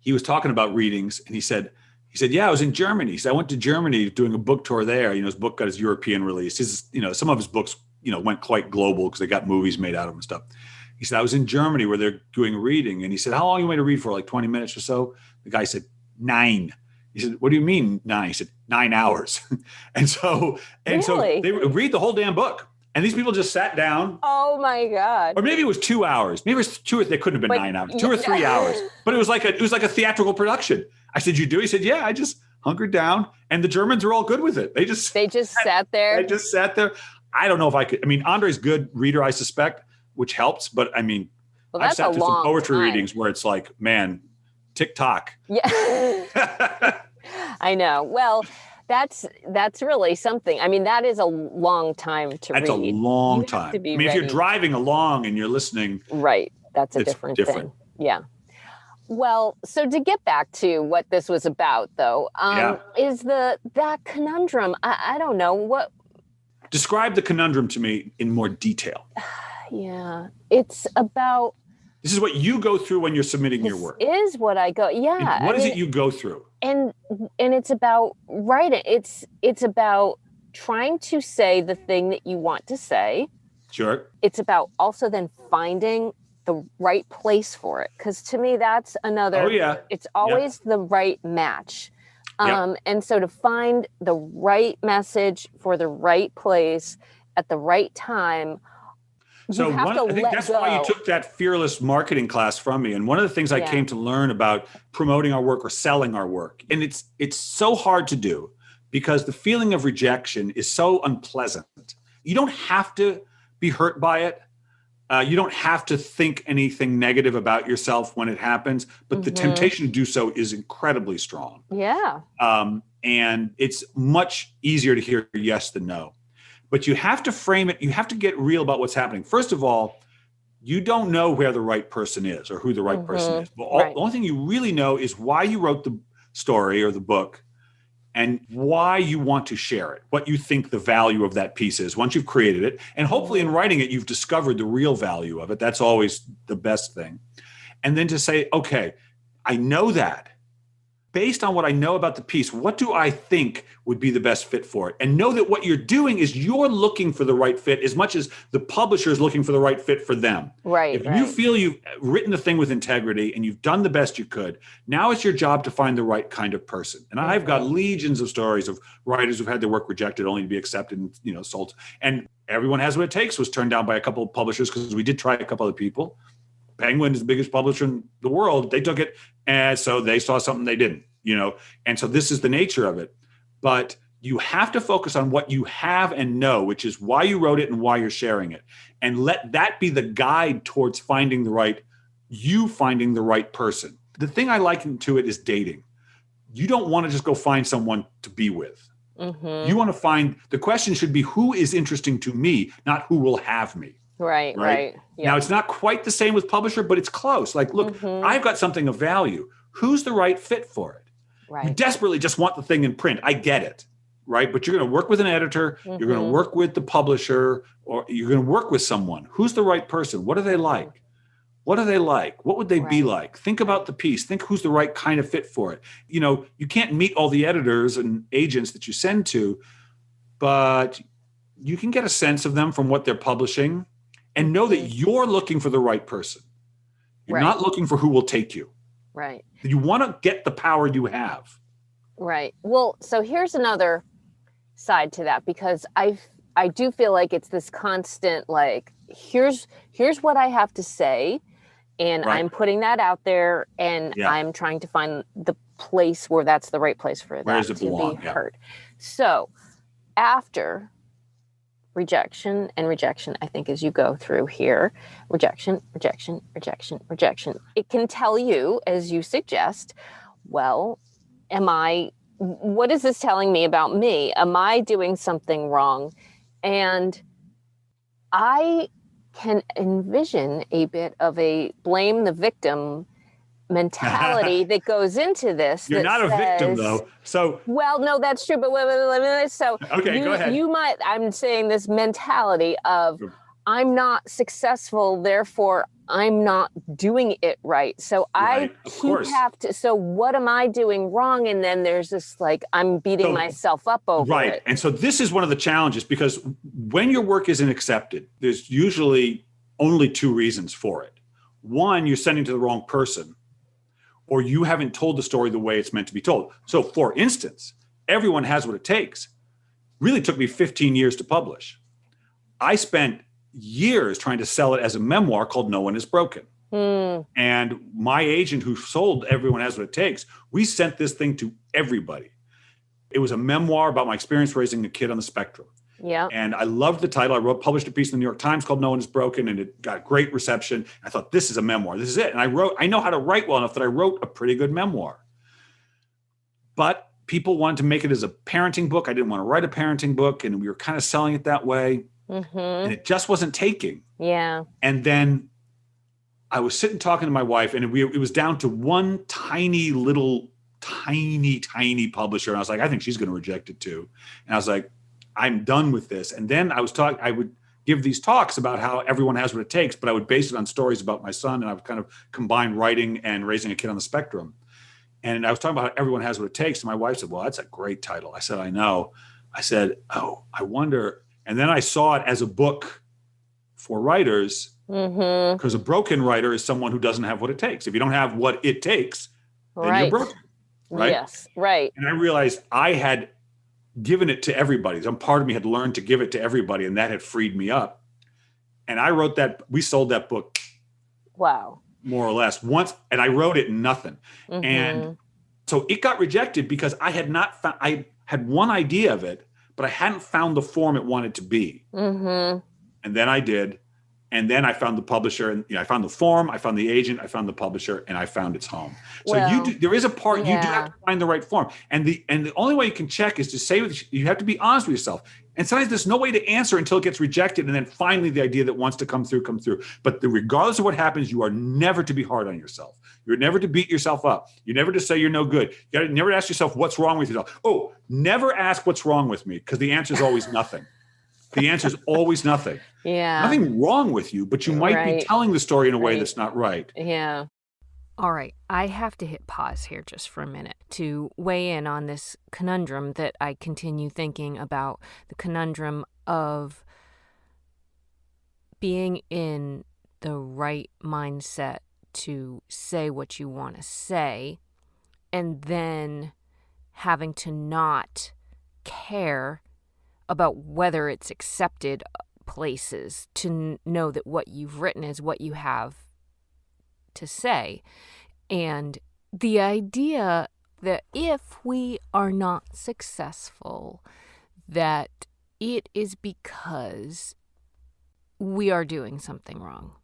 He was talking about readings, and he said, yeah, I was in Germany. He said, I went to Germany doing a book tour there. His book got his European release. Some of his books, went quite global because they got movies made out of them and stuff. He said, I was in Germany where they're doing reading. And he said, how long you went to read for? Like 20 minutes or so? The guy said, 9. He said, what do you mean 9? He said, 9 hours. So they read the whole damn book. And these people just sat down. Oh my God. Or maybe it was 2 hours. Maybe it was 2 or they couldn't have been 9 hours. 2 or 3 hours. But it was like a theatrical production. I said, you do? He said, yeah, I just hunkered down. And the Germans are all good with it. They just sat there. They just sat there. I don't know if I could. I mean, Andre's a good reader, I suspect, which helps. But I mean, I've sat through some poetry readings where it's like, man, tick-tock. Yeah. I know. Well, that's really something. I mean, that is a long time to read. That's a long time. If you're driving along and you're listening. Right. That's a different thing. Yeah. Well, so to get back to what this was about, though, is that conundrum. I don't know what. Describe the conundrum to me in more detail. Yeah, it's about. This is what you go through when you're submitting your work. Is what I go. Yeah. And what is it you go through? And it's about writing. It's about trying to say the thing that you want to say. Sure. It's about also then finding the right place for it. Because to me, that's another. Oh, yeah. It's always the right match. And so to find the right message for the right place at the right time. So I think that's why you took that fearless marketing class from me. And one of the things I came to learn about promoting our work or selling our work, and it's so hard to do because the feeling of rejection is so unpleasant. You don't have to be hurt by it. You don't have to think anything negative about yourself when it happens, but the temptation to do so is incredibly strong. Yeah. And it's much easier to hear yes than no. But you have to frame it. You have to get real about what's happening. First of all, you don't know where the right person is or who the right person is. But the only thing you really know is why you wrote the story or the book and why you want to share it, what you think the value of that piece is once you've created it. And hopefully in writing it, you've discovered the real value of it. That's always the best thing. And then to say, okay, I know that. Based on what I know about the piece, what do I think would be the best fit for it? And know that what you're doing is you're looking for the right fit as much as the publisher is looking for the right fit for them. Right. If you feel you've written the thing with integrity and you've done the best you could, now it's your job to find the right kind of person. And I've got legions of stories of writers who've had their work rejected only to be accepted and, sold. And Everyone Has What It Takes was turned down by a couple of publishers because we did try a couple other people. Penguin is the biggest publisher in the world. They took it, and so they saw something they didn't, and so this is the nature of it. But you have to focus on what you have and know, which is why you wrote it and why you're sharing it, and let that be the guide towards finding the right person. The thing I liken to it is dating. You don't want to just go find someone to be with. Mm-hmm. You want to find, the question should be, who is interesting to me, not who will have me. Right. Yeah. Now, it's not quite the same with publisher, but it's close. Like, look, I've got something of value. Who's the right fit for it? Right. You desperately just want the thing in print. I get it, right? But you're going to work with an editor. You're going to work with the publisher, or you're going to work with someone. Who's the right person? What are they like? What are they like? What would they be like? Think about the piece. Think who's the right kind of fit for it. You can't meet all the editors and agents that you send to, but you can get a sense of them from what they're publishing and know that you're looking for the right person. You're not looking for who will take you. Right. You want to get the power you have. Right. Well, so here's another side to that, because I do feel like it's this constant, like, here's what I have to say. And I'm putting that out there, and I'm trying to find the place where that's the right place for that to be heard. So after rejection, I think, as you go through here, rejection, it can tell you, as you suggest, well, what is this telling me about me? Am I doing something wrong? And I can envision a bit of a blame the victim mentality that goes into this. You're not a victim, though. So, well, no, that's true. But so okay, go ahead. I'm saying this mentality of, I'm not successful, therefore I'm not doing it right. So so what am I doing wrong? And then there's this, like, I'm beating myself up over it. Right. And so this is one of the challenges, because when your work isn't accepted, there's usually only two reasons for it. One, you're sending to the wrong person, or you haven't told the story the way it's meant to be told. So, for instance, Everyone Has What It Takes really took me 15 years to publish. I spent years trying to sell it as a memoir called No One Is Broken. And my agent, who sold Everyone Has What It Takes, we sent this thing to everybody. It was a memoir about my experience raising a kid on the spectrum. Yeah. And I loved the title. I published a piece in the New York Times called No One Is Broken, and it got great reception. I thought, this is a memoir. This is it. And I know how to write well enough that I wrote a pretty good memoir. But people wanted to make it as a parenting book. I didn't want to write a parenting book, and we were kind of selling it that way. And it just wasn't taking. Yeah. And then I was sitting talking to my wife, and it was down to one tiny publisher. And I was like, I think she's going to reject it too. And I was like, I'm done with this. And then I would give these talks about how everyone has what it takes, but I would base it on stories about my son. And I would kind of combine writing and raising a kid on the spectrum. And I was talking about how everyone has what it takes. And my wife said, well, that's a great title. I said, I know. I said, oh, I wonder. And then I saw it as a book for writers, because a broken writer is someone who doesn't have what it takes. If you don't have what it takes, then you're broken. Right? Yes, right. And I realized I had given it to everybody. Some part of me had learned to give it to everybody, and that had freed me up. And I wrote that. We sold that book. Wow. More or less once, and I wrote it in nothing. And so it got rejected because I had not found, I had one idea of it, but I hadn't found the form it wanted to be. And then I did. And then I found the publisher, and I found the form, I found the agent, I found the publisher, and I found its home. So there is a part, you do have to find the right form. And the only way you can check is to say, you have to be honest with yourself. And sometimes there's no way to answer until it gets rejected. And then finally the idea that wants to come through. But regardless of what happens, you are never to be hard on yourself. You're never to beat yourself up. You're never to say you're no good. You got to never ask yourself what's wrong with yourself. Oh, never ask what's wrong with me, because the answer is always nothing. The answer is always nothing. Yeah. Nothing wrong with you, but you might be telling the story in a way that's not right. Yeah. All right. I have to hit pause here just for a minute to weigh in on this conundrum that I continue thinking about, the conundrum of being in the right mindset to say what you want to say, and then having to not care about whether it's accepted places, to know that what you've written is what you have to say. And the idea that if we are not successful, that it is because we are doing something wrong.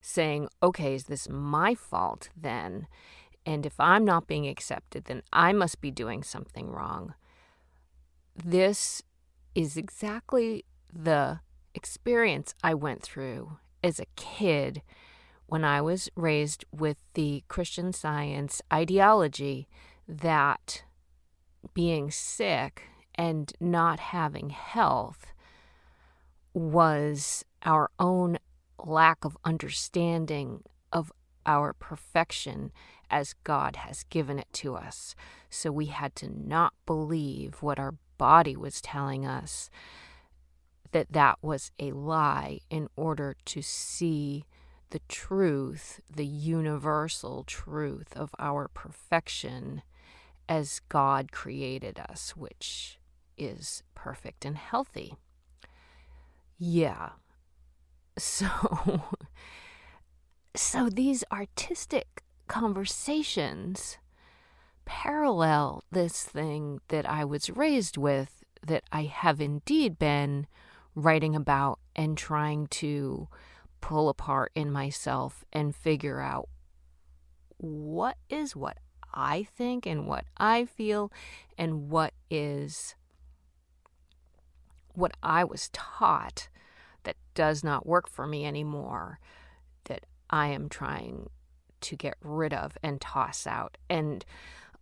Saying, okay, is this my fault then? And if I'm not being accepted, then I must be doing something wrong. This is exactly the experience I went through as a kid when I was raised with the Christian Science ideology that being sick and not having health was our own lack of understanding of our perfection as God has given it to us. So we had to not believe what our body was telling us, that was a lie, in order to see the truth, the universal truth of our perfection as God created us, which is perfect and healthy. Yeah. So these artistic conversations parallel this thing that I was raised with, that I have indeed been writing about and trying to pull apart in myself and figure out what is what I think and what I feel and what is what I was taught that does not work for me anymore, that I am trying to get rid of and toss out. And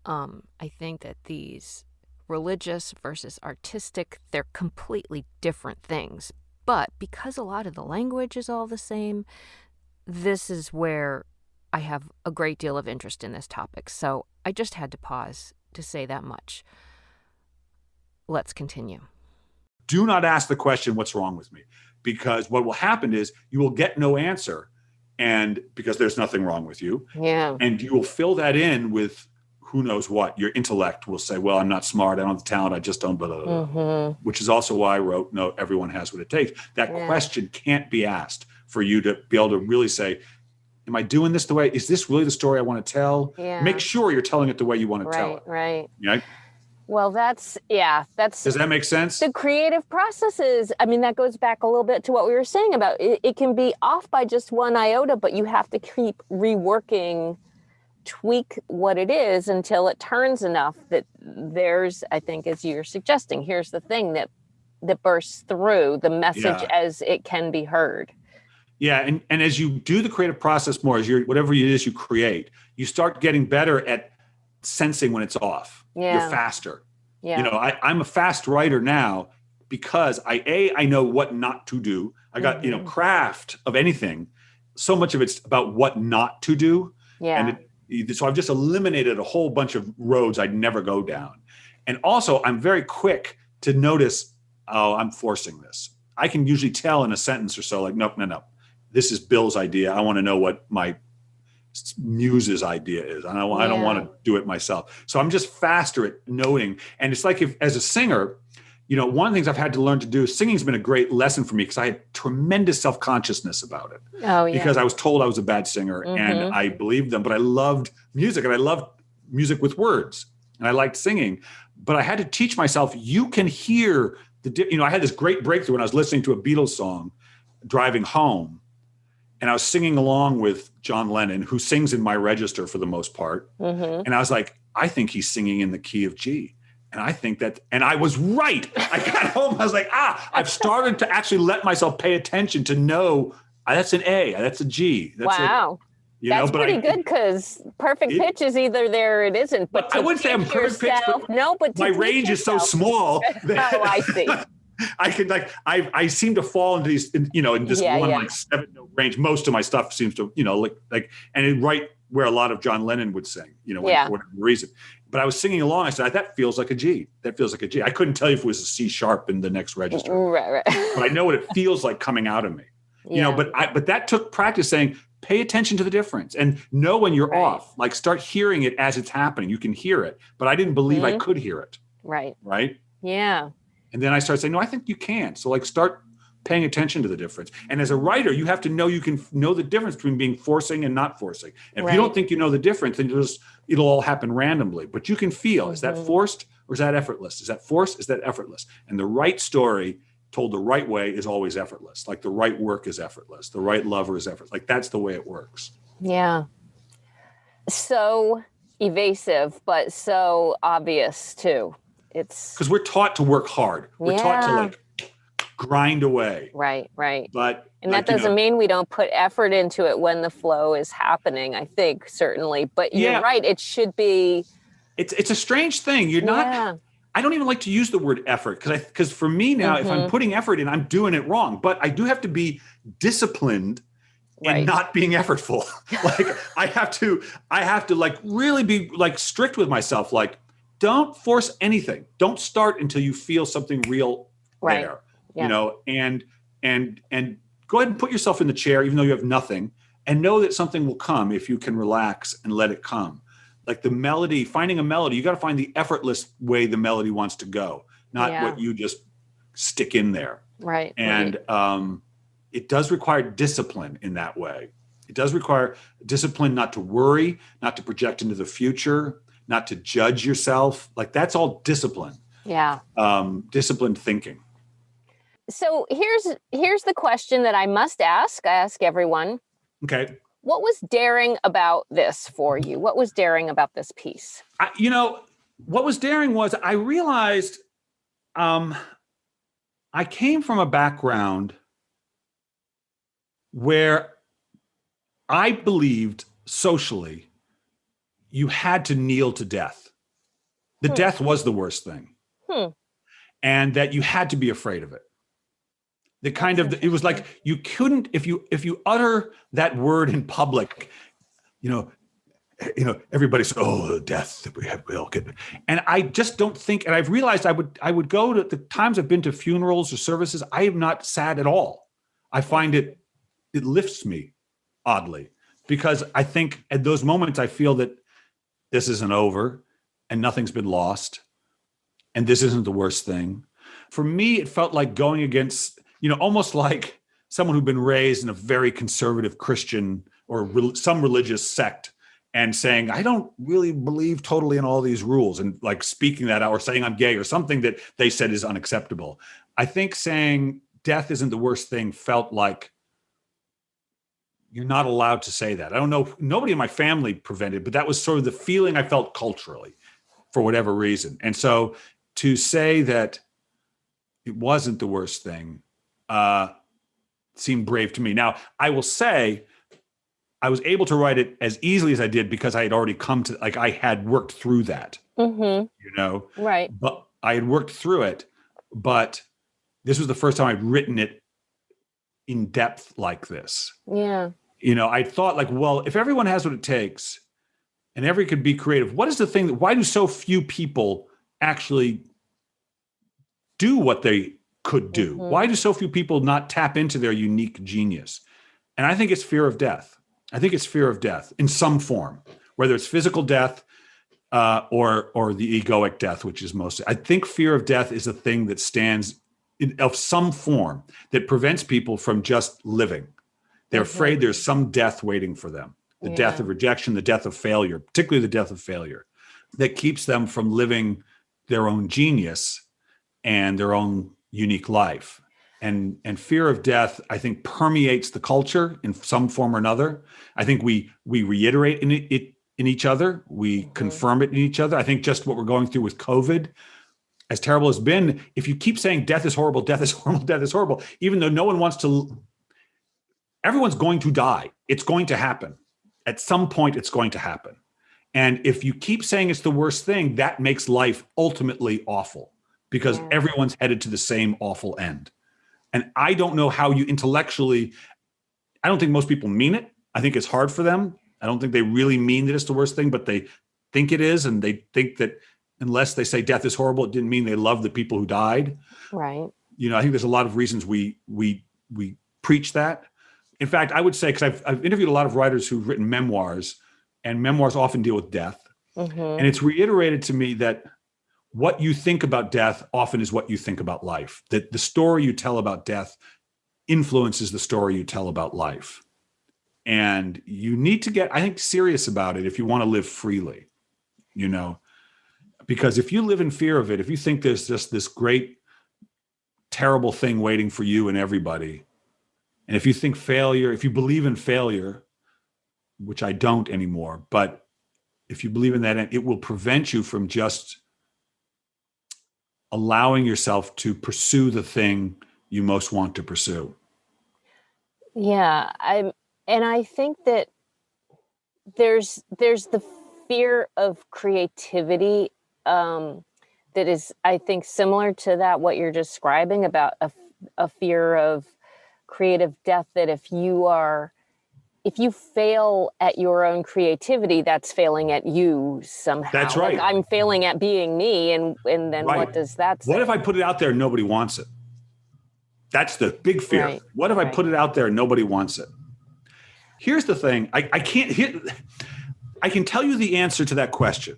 I think that these religious versus artistic, they're completely different things. But because a lot of the language is all the same, this is where I have a great deal of interest in this topic. So I just had to pause to say that much. Let's continue. Do not ask the question, what's wrong with me? Because what will happen is you will get no answer, and because there's nothing wrong with you. Yeah. And you will fill that in with who knows what. Your intellect will say, well, I'm not smart, I don't have the talent, I just don't, blah, blah, blah. Mm-hmm. Which is also why I wrote, no, everyone has what it takes. That question can't be asked for you to be able to really say, am I doing this the way, is this really the story I want to tell? Yeah. Make sure you're telling it the way you want to tell it. Right. Yeah. Well, that's Does that make sense? the creative processes. I mean, that goes back a little bit to what we were saying about it can be off by just one iota, but you have to keep reworking, tweak what it is until it turns enough that there's, I think, as you're suggesting, here's the thing that bursts through the message as it can be heard. Yeah. And as you do the creative process more, as whatever it is you create, you start getting better at sensing when it's off. Yeah. You're faster. Yeah. You know, I'm a fast writer now because I know what not to do. I got, craft of anything. So much of it's about what not to do. Yeah. And so I've just eliminated a whole bunch of roads I'd never go down. And also I'm very quick to notice, oh, I'm forcing this. I can usually tell in a sentence or so, like, nope. This is Bill's idea. I want to know what my muse's idea is. I don't want to do it myself. So I'm just faster at noting. And it's like, if as a singer, one of the things I've had to learn to do, singing's been a great lesson for me because I had tremendous self-consciousness about it. Oh, yeah. Because I was told I was a bad singer and I believed them, but I loved music and I loved music with words and I liked singing, but I had to teach myself, you can hear I had this great breakthrough when I was listening to a Beatles song driving home. And I was singing along with John Lennon, who sings in my register for the most part. Mm-hmm. And I was like, I think he's singing in the key of G. And I think that, and I was right. I got home, I was like, I've started to actually let myself pay attention to know that's an A, that's a G. Wow. That's pretty good because perfect pitch is either there or it isn't. But I wouldn't say I'm perfect pitch, but my range is so small. That I see. I can I seem to fall into these, in this like 7-note range. Most of my stuff seems to, and right where a lot of John Lennon would sing, for whatever reason. But I was singing along. I said, that feels like a G. That feels like a G. I couldn't tell you if it was a C sharp in the next register. Right. But I know what it feels like coming out of me. But that took practice saying, pay attention to the difference and know when you're off. Like start hearing it as it's happening. You can hear it. But I didn't believe I could hear it. Right. Right? Yeah. And then I started saying, no, I think you can. So start paying attention to the difference. And as a writer, you have to know, you can know the difference between being forcing and not forcing. And if you don't think you know the difference, then it'll all happen randomly. But you can feel, is that forced or is that effortless? Is that forced? Is that effortless? And the right story told the right way is always effortless. Like the right work is effortless. The right lover is effortless. Like that's the way it works. Yeah. So evasive, but so obvious too. It's because we're taught to work hard. We're taught to like grind away. Right. But and that doesn't mean we don't put effort into it when the flow is happening, I think, certainly. But you're right. It should be. It's a strange thing. You're not. I don't even like to use the word effort because for me now, if I'm putting effort in, I'm doing it wrong. But I do have to be disciplined in not being effortful. Like I have to like really be like strict with myself. Like don't force anything. Don't start until you feel something real there. You know, and go ahead and put yourself in the chair, even though you have nothing, and know that something will come if you can relax and let it come. Like the melody, finding a melody, you got to find the effortless way the melody wants to go, not what you just stick in there. Right. And it does require discipline in that way. It does require discipline not to worry, not to project into the future, not to judge yourself. Like that's all discipline. Yeah. Disciplined thinking. So here's the question that I must ask. I ask everyone. Okay. What was daring about this for you? What was daring about this piece? What was daring was I realized I came from a background where I believed socially you had to kneel to death. The death was the worst thing. And that you had to be afraid of it. It was like you couldn't, if you utter that word in public, everybody said, "Oh, death, we'll get." And I just don't think. And I've realized I would go to the times I've been to funerals or services. I am not sad at all. I find it lifts me, oddly, because I think at those moments I feel that this isn't over, and nothing's been lost, and this isn't the worst thing. For me, it felt like going against. Almost like someone who'd been raised in a very conservative Christian or some religious sect and saying, I don't really believe totally in all these rules and like speaking that out or saying I'm gay or something that they said is unacceptable. I think saying death isn't the worst thing felt like you're not allowed to say that. I don't know. Nobody in my family prevented, but that was sort of the feeling I felt culturally for whatever reason. And so to say that it wasn't the worst thing, seemed brave to me. Now, I will say I was able to write it as easily as I did because I had already I had worked through that, Right. But I had worked through it, but this was the first time I'd written it in depth like this. Yeah. I thought like, well, if everyone has what it takes and everyone could be creative, what is the thing why do so few people actually do what they could do? Why do so few people not tap into their unique genius? And I think it's fear of death. I think it's fear of death in some form, whether it's physical death or the egoic death, which is mostly. I think fear of death is a thing that stands of some form that prevents people from just living. They're afraid there's some death waiting for them. The death of rejection, the death of failure, particularly the death of failure, that keeps them from living their own genius and their own unique life. And fear of death, I think, permeates the culture in some form or another. I think we reiterate it in each other. We confirm it in each other. I think just what we're going through with COVID, as terrible as it's been, if you keep saying death is horrible, death is horrible, death is horrible, even though no one wants to, everyone's going to die. It's going to happen. At some point, it's going to happen. And if you keep saying it's the worst thing, that makes life ultimately awful. Because everyone's headed to the same awful end. And I don't know how you intellectually, I don't think most people mean it. I think it's hard for them. I don't think they really mean that it's the worst thing, but they think it is. And they think that unless they say death is horrible, it didn't mean they love the people who died. Right. I think there's a lot of reasons we preach that. In fact, I would say, because I've interviewed a lot of writers who've written memoirs, and memoirs often deal with death. And it's reiterated to me that what you think about death often is what you think about life. That the story you tell about death influences the story you tell about life. And you need to get, I think, serious about it if you want to live freely, you know, because if you live in fear of it, if you think there's just this great, terrible thing waiting for you and everybody, and if you think failure, if you believe in failure, which I don't anymore, but if you believe in that, it will prevent you from just allowing yourself to pursue the thing you most want to pursue. Yeah, I think that there's the fear of creativity that is, I think, similar to that what you're describing about a fear of creative death. That if you fail at your own creativity, that's failing at you somehow. That's right. Like, I'm failing at being me, and then right. What does that say? What if I put it out there and nobody wants it? That's the big fear. Right. What if I put it out there and nobody wants it? Here's the thing. I can tell you the answer to that question,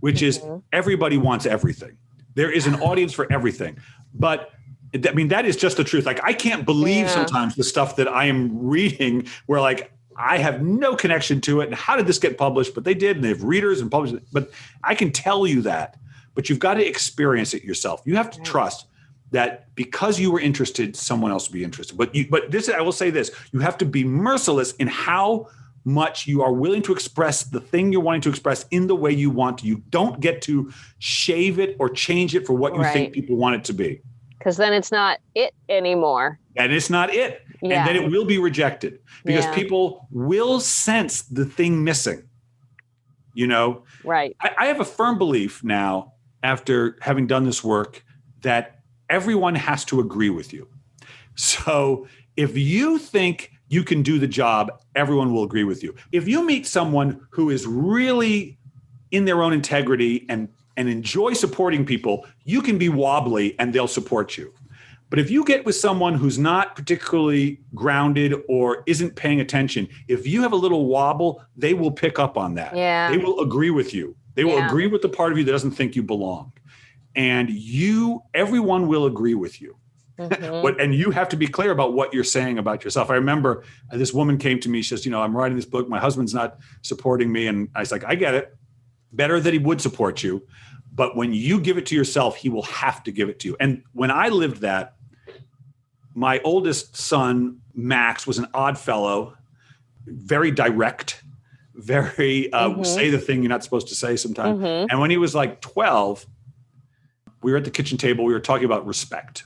which is everybody wants everything. There is an audience for everything. But I mean, that is just the truth. Like, I can't believe sometimes the stuff that I am reading where, like, I have no connection to it. And how did this get published? But they did, and they have readers and publishers. But I can tell you that. But you've got to experience it yourself. You have to trust that because you were interested, someone else will be interested. But this, I will say this: you have to be merciless in how much you are willing to express the thing you're wanting to express in the way you want to. You don't get to shave it or change it for what you think people want it to be. Because then it's not it anymore. And it's not it. Yeah. And then it will be rejected because people will sense the thing missing. You know? Right. I have a firm belief now, after having done this work, that everyone has to agree with you. So if you think you can do the job, everyone will agree with you. If you meet someone who is really in their own integrity and enjoy supporting people, you can be wobbly and they'll support you. But if you get with someone who's not particularly grounded or isn't paying attention, if you have a little wobble, they will pick up on that. Yeah. They will agree with you. They will agree with the part of you that doesn't think you belong. And everyone will agree with you. Mm-hmm. And you have to be clear about what you're saying about yourself. I remember this woman came to me, she says, I'm writing this book. My husband's not supporting me. And I was like, I get it. Better that he would support you. But when you give it to yourself, he will have to give it to you. And when I lived that, my oldest son, Max, was an odd fellow, very direct, very say the thing you're not supposed to say sometimes. Mm-hmm. And when he was like 12, we were at the kitchen table. We were talking about respect.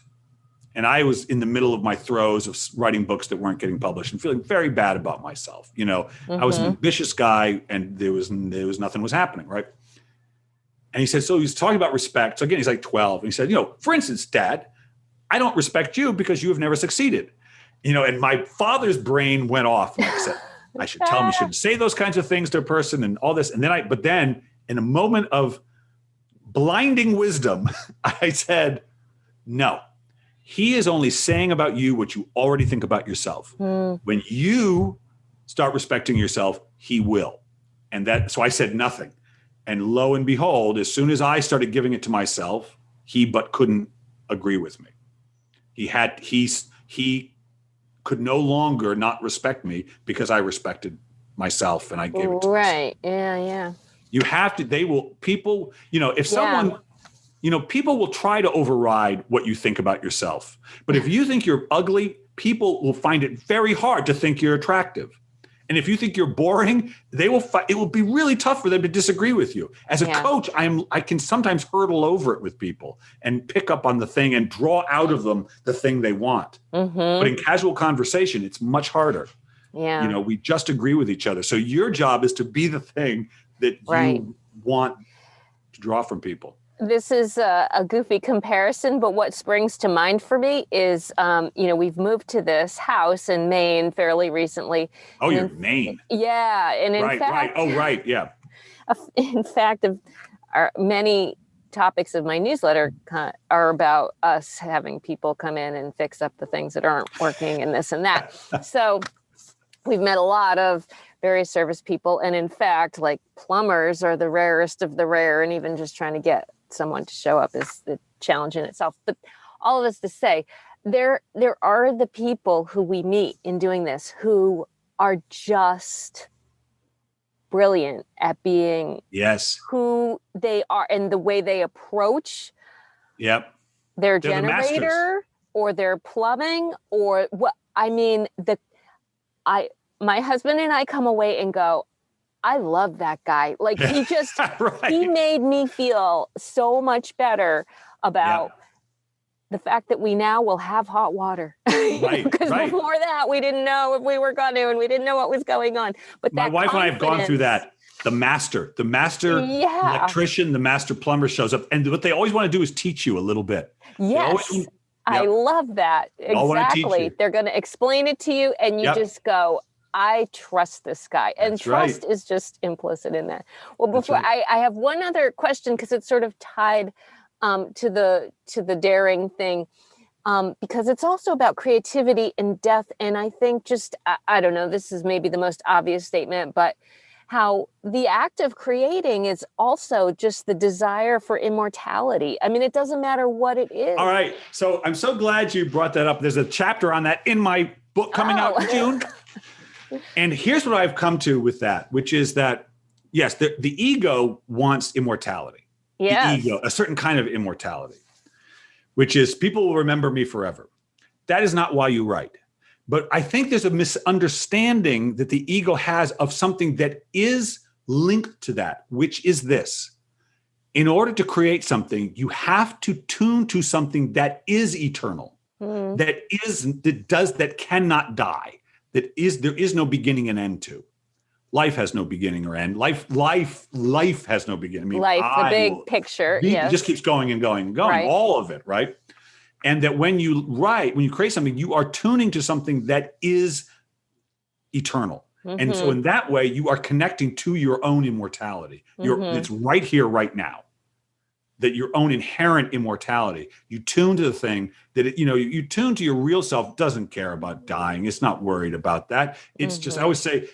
And I was in the middle of my throes of writing books that weren't getting published and feeling very bad about myself. I was an ambitious guy and there was nothing was happening, right? And he said, so he's talking about respect. So again, he's like 12. And he said, for instance, Dad, I don't respect you because you have never succeeded. And my father's brain went off. And I said, I should tell him you shouldn't say those kinds of things to a person and all this. And then in a moment of blinding wisdom, I said, no, he is only saying about you what you already think about yourself. When you start respecting yourself, he will. So I said nothing. And lo and behold, as soon as I started giving it to myself, he but couldn't agree with me. He could no longer not respect me because I respected myself and I gave it to myself. Right. Yeah. You have to, people, if someone, people will try to override what you think about yourself. But if you think you're ugly, people will find it very hard to think you're attractive. And if you think you're boring, it will be really tough for them to disagree with you. As a coach, I can sometimes hurdle over it with people and pick up on the thing and draw out of them the thing they want. Mm-hmm. But in casual conversation, it's much harder. Yeah. We just agree with each other. So your job is to be the thing that you want to draw from people. This is a goofy comparison, but what springs to mind for me is, we've moved to this house in Maine fairly recently. Oh, you're in Maine. Yeah. And in fact, right. Oh, right. Yeah. In fact, many topics of my newsletter are about us having people come in and fix up the things that aren't working and this and that. So we've met a lot of various service people. And in fact, like plumbers are the rarest of the rare. And even just trying to get someone to show up is the challenge in itself. But all of this to say, there are the people who we meet in doing this who are just brilliant at being Yes. who they are and the way they approach Yep. their They're the masters. generator or their plumbing or what. I mean, my husband and I come away and go, I love that guy. Like he just, Right. he made me feel so much better about the fact that we now will have hot water. Right. Because Right. before that, we didn't know if we were going to, and we didn't know what was going on. But My that wife and I have gone through confidence- that. The master Yeah. electrician, the master plumber shows up. And what they always want to do is teach you a little bit. Yes. I Yep. love that. all wanna teach Exactly. you. They're going to explain it to you, and you Yep. just go, I trust this guy. And That's right. trust is just implicit in that. Well, That's before right. I have one other question because it's sort of tied to the daring thing. Because it's also about creativity and death. And I think just, I don't know, this is maybe the most obvious statement, but how the act of creating is also just the desire for immortality. I mean, it doesn't matter what it is. All right. So I'm so glad you brought that up. There's a chapter on that in my book coming out in June. And here's what I've come to with that, which is that, yes, the ego wants immortality. Yes. The ego, a certain kind of immortality, which is people will remember me forever. That is not why you write. But I think there's a misunderstanding that the ego has of something that is linked to that, which is this. In order to create something, you have to tune to something that is eternal, that cannot die, there is no beginning and end to. Life has no beginning or end. Life has no beginning. I mean, the big picture. It Yes. just keeps going and going and going, Right. all of it, right? And that when you create something, you are tuning to something that is eternal. And so in that way, you are connecting to your own immortality. It's right here, right now. That your own inherent immortality, you tune to the thing that, you tune to your real self, doesn't care about dying. It's not worried about that. It's just, I always say,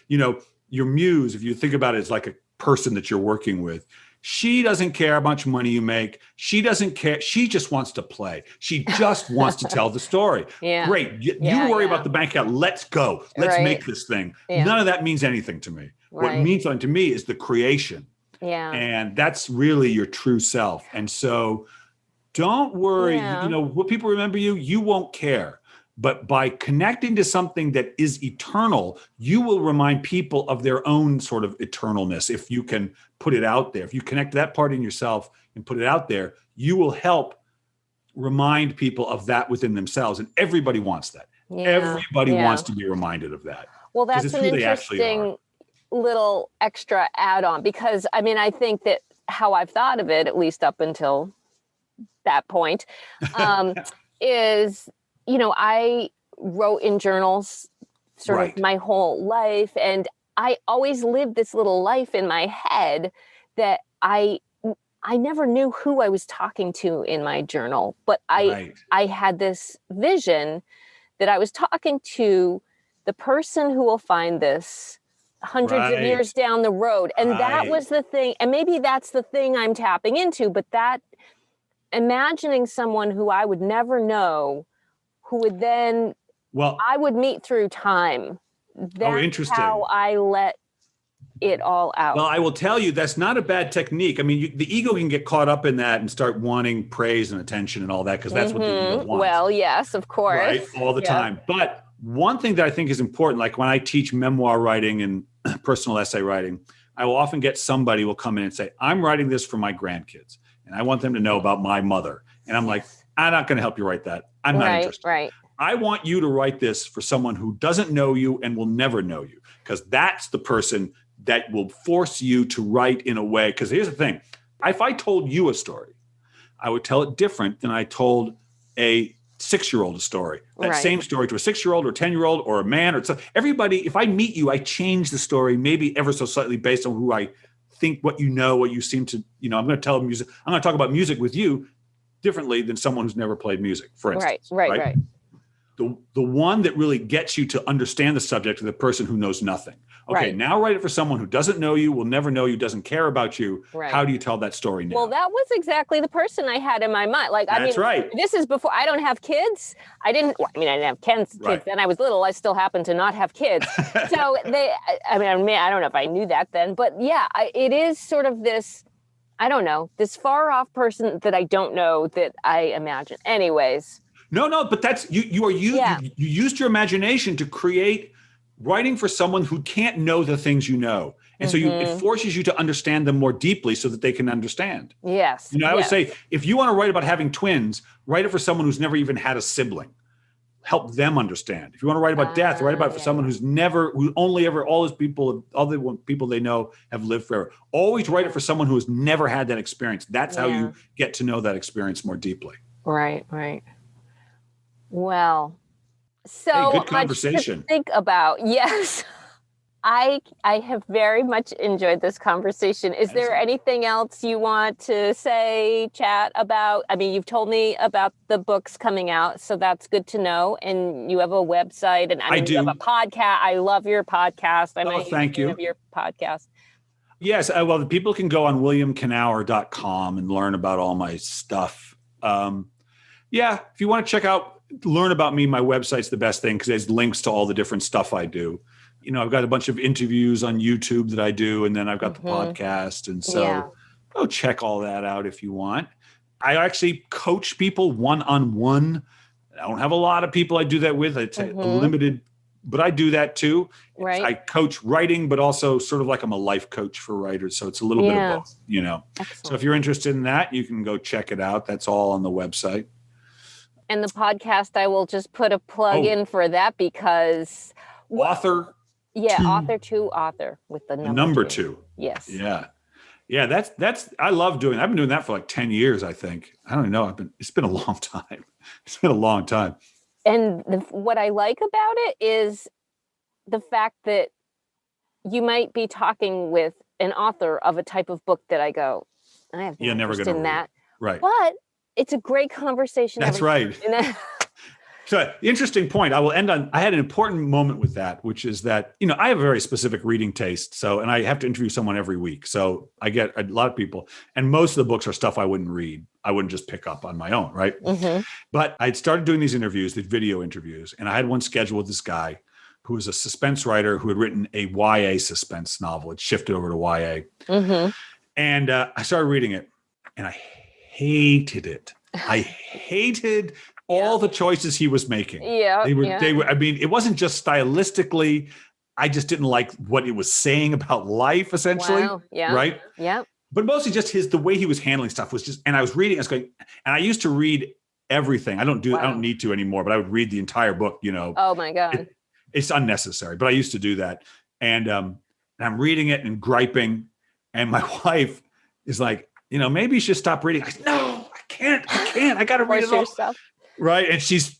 your muse, if you think about it as like a person that you're working with, she doesn't care how much money you make. She doesn't care. She just wants to play. She just wants to tell the story. Yeah. Great. You Yeah, worry yeah. about the bank account. Let's go. Let's Right. make this thing. Yeah. None of that means anything to me. What Right. means something to me is the creation. Yeah. And that's really your true self. And so don't worry. Yeah. What people remember you won't care. But by connecting to something that is eternal, you will remind people of their own sort of eternalness. If you can put it out there, if you connect that part in yourself and put it out there, you will help remind people of that within themselves. And everybody wants that. Yeah. Everybody Yeah. wants to be reminded of that. Well, 'Cause that's it's an who they actually interesting little extra add-on because I mean, I think that how I've thought of it, at least up until that point, is, I wrote in journals sort Right. of my whole life, and I always lived this little life in my head that I never knew who I was talking to in my journal, but Right. I had this vision that I was talking to the person who will find this hundreds of Right. years down the road. And that Right. was the thing. And maybe that's the thing I'm tapping into, but that imagining someone who I would never know, who would then, Well, I would meet through time. That's interesting. how I let it all out. Well, I will tell you, that's not a bad technique. I mean, the ego can get caught up in that and start wanting praise and attention and all that, because that's what the ego wants. Well, yes, of course. Right? All the Yeah. time. But one thing that I think is important, like when I teach memoir writing and personal essay writing, I will often get somebody will come in and say, I'm writing this for my grandkids, and I want them to know about my mother. And I'm like, I'm not going to help you write that. I'm not interested. Right. I want you to write this for someone who doesn't know you and will never know you, because that's the person that will force you to write in a way. Because here's the thing. If I told you a story, I would tell it different than I told a 6-year-old a story. That Right. same story to a 6-year-old or a 10-year-old or a man or everybody. If I meet you, I change the story maybe ever so slightly based on who I think, what you seem to, I'm going to tell music. I'm going to talk about music with you differently than someone who's never played music, for instance. Right. The one that really gets you to understand the subject is the person who knows nothing. Okay, Right. now write it for someone who doesn't know you, will never know you, doesn't care about you. Right. How do you tell that story now? Well, that was exactly the person I had in my mind. Like, I mean, That's right. this is before I don't have kids. I didn't have kids Right. then. I was little. I still happen to not have kids. So I don't know if I knew that then, but yeah, it is sort of this, I don't know, this far off person that I don't know that I imagine. Anyways. No, but that's you used your imagination to create writing for someone who can't know the things you know. And so it forces you to understand them more deeply so that they can understand. Yes. I would say, if you want to write about having twins, write it for someone who's never even had a sibling. Help them understand. If you want to write about death, write about it for someone who only ever, all the people they know have lived forever. Always write it for someone who has never had that experience. That's how you get to know that experience more deeply. Right. Well, so good conversation. much to think about. Yes. I have very much enjoyed this conversation. Is there anything else you want to say, chat about? I mean, you've told me about the books coming out, so that's good to know. And you have a website, and I do. You have a podcast. I love your podcast. Thank you. Of your podcast. Yes. Well, the people can go on williamknauer.com and learn about all my stuff. If you want to learn about me, my website's the best thing because there's links to all the different stuff I do. I've got a bunch of interviews on YouTube that I do, and then I've got the podcast. And so go check all that out if you want. I actually coach people one-on-one. I don't have a lot of people I do that with. It's a limited, but I do that too. Right. I coach writing, but also sort of like I'm a life coach for writers. So it's a little bit of both, Excellent. So if you're interested in that, you can go check it out. That's all on the website. And the podcast, I will just put a plug in for that because author with the number two. Yes. Yeah. That's I love doing. I've been doing that for like 10 years, I think. I don't know. It's been a long time. It's been a long time. And what I like about it is the fact that you might be talking with an author of a type of book that I go, I have no interest in that. Right. But it's a great conversation. That's right. So interesting point. I will end on, I had an important moment with that, which is that, I have a very specific reading taste. And I have to interview someone every week. So I get a lot of people, and most of the books are stuff I wouldn't read. I wouldn't just pick up on my own. Right. Mm-hmm. But I'd started doing these video interviews, and I had one scheduled with this guy who was a suspense writer who had written a YA suspense novel. It shifted over to YA. Mm-hmm. And I started reading it, and I hated it. I hated all the choices he was making. They were, I mean, it wasn't just stylistically. I just didn't like what it was saying about life, essentially. Wow. Yeah. Right. Yeah. But mostly just the way he was handling stuff was just, and I was reading, I was going, and I used to read everything. I don't need to anymore, but I would read the entire book, Oh my God. It's unnecessary, but I used to do that. And I'm reading it and griping. And my wife is like, maybe you should stop reading. I said, no, I can't. I got to read it all. Stuff. Right. And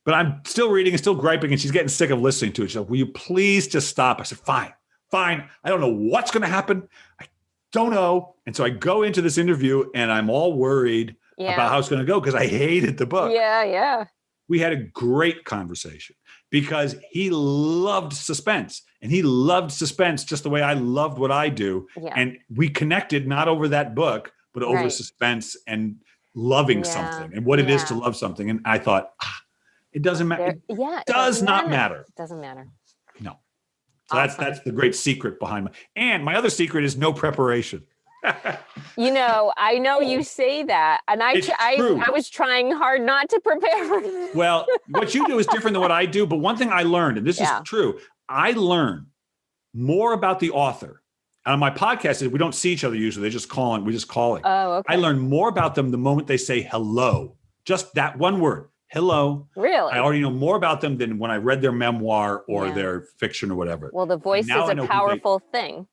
but I'm still reading and still griping, and she's getting sick of listening to it. She's like, will you please just stop? I said, fine. I don't know what's going to happen. I don't know. And so I go into this interview, and I'm all worried about how it's going to go because I hated the book. Yeah. We had a great conversation because he loved suspense, and he loved suspense just the way I loved what I do. Yeah. And we connected not over that book, but over suspense and loving something and what it is to love something. And I thought, it doesn't matter. It does not matter. It doesn't matter. No. So that's the great secret behind and my other secret is no preparation. I know you say that, and I was trying hard not to prepare for this. Well, what you do is different than what I do. But one thing I learned, and this is true, I learn more about the author. On my podcast, we don't see each other usually. We just call it. Oh, okay. I learn more about them the moment they say hello. Just that one word, hello. Really? I already know more about them than when I read their memoir or their fiction or whatever. Well, the voice is a powerful thing.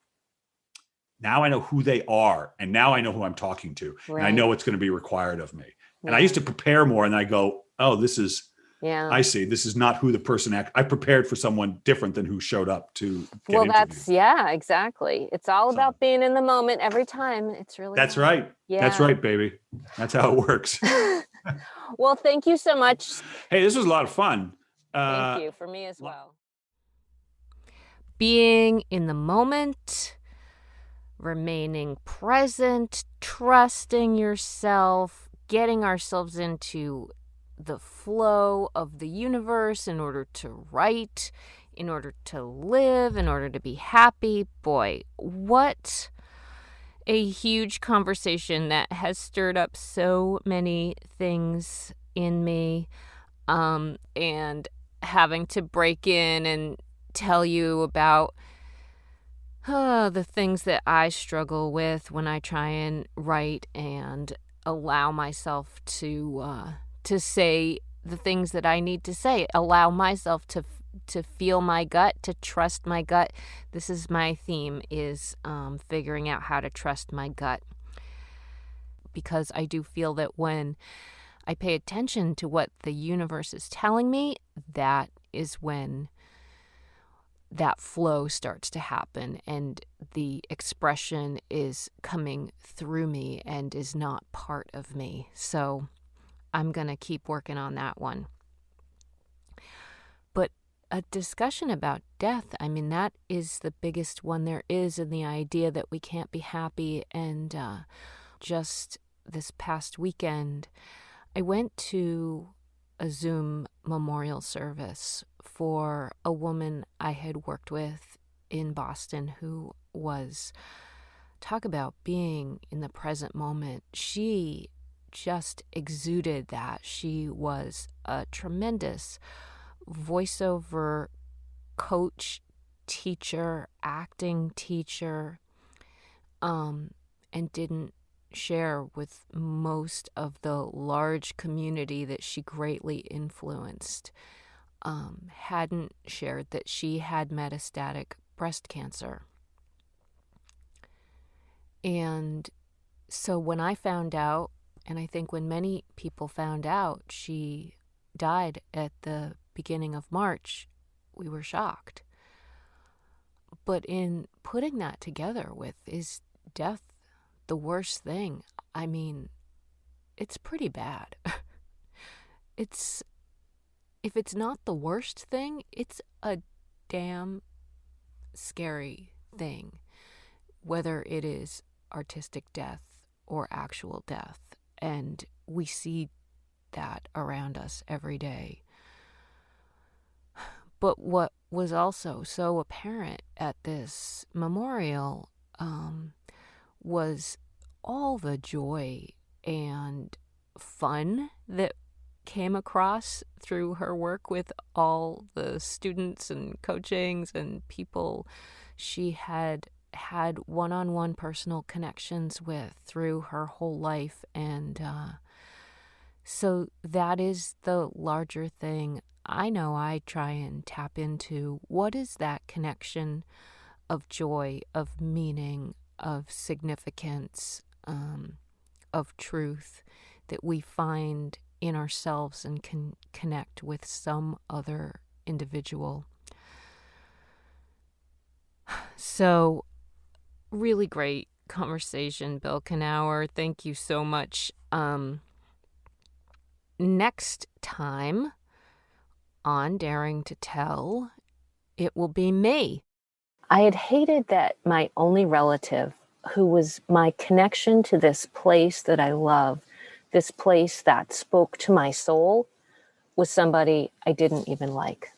Now I know who they are, and now I know who I'm talking to, and I know what's going to be required of me. And I used to prepare more, and I go, oh, this is, I see. This is not who the person I prepared for someone different than who showed up to get interviewed. Exactly. It's all about being in the moment every time. It's really That's right. Yeah. That's right, baby. That's how it works. Well, thank you so much. Hey, this was a lot of fun. Thank you for me as well. being in the moment, remaining present, trusting yourself, getting ourselves into the flow of the universe in order to write, in order to live, in order to be happy. Boy, what a huge conversation that has stirred up so many things in me. And having to break in and tell you about the things that I struggle with when I try and write and allow myself to say the things that I need to say, allow myself to feel my gut, to trust my gut. This is my theme, is figuring out how to trust my gut, because I do feel that when I pay attention to what the universe is telling me, that is when that flow starts to happen and the expression is coming through me and is not part of me. So I'm going to keep working on that one. But a discussion about death, I mean, that is the biggest one there is, and the idea that we can't be happy. And just this past weekend, I went to a Zoom memorial service for a woman I had worked with in Boston who was, talk about being in the present moment. She just exuded that. She was a tremendous voiceover coach, teacher, acting teacher, and didn't share with most of the large community that she greatly influenced. Hadn't shared that she had metastatic breast cancer. And so when I found out, and I think when many people found out she died at the beginning of March, we were shocked. But in putting that together with, is death the worst thing? I mean, it's pretty bad. If it's not the worst thing, it's a damn scary thing, whether it is artistic death or actual death. And we see that around us every day. But what was also so apparent at this memorial was all the joy and fun that came across through her work with all the students and coachings and people she had one-on-one personal connections with through her whole life. And so that is the larger thing I know I try and tap into. What is that connection of joy, of meaning, of significance, of truth that we find in ourselves and can connect with some other individual? So, really great conversation, Bill Knauer. Thank you so much. Next time on Daring to Tell, it will be me. I had hated that my only relative, who was my connection to this place that I love, this place that spoke to my soul, was somebody I didn't even like.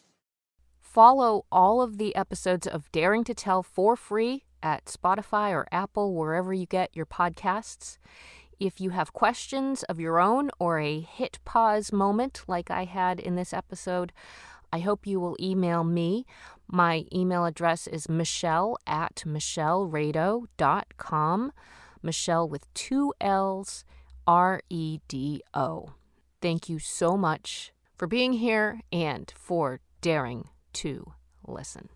Follow all of the episodes of Daring to Tell for free at Spotify or Apple, wherever you get your podcasts. If you have questions of your own or a hit pause moment like I had in this episode, I hope you will email me. My email address is michelle@michellerado.com. Michelle with 2 L's, REDO. Thank you so much for being here and for daring to listen.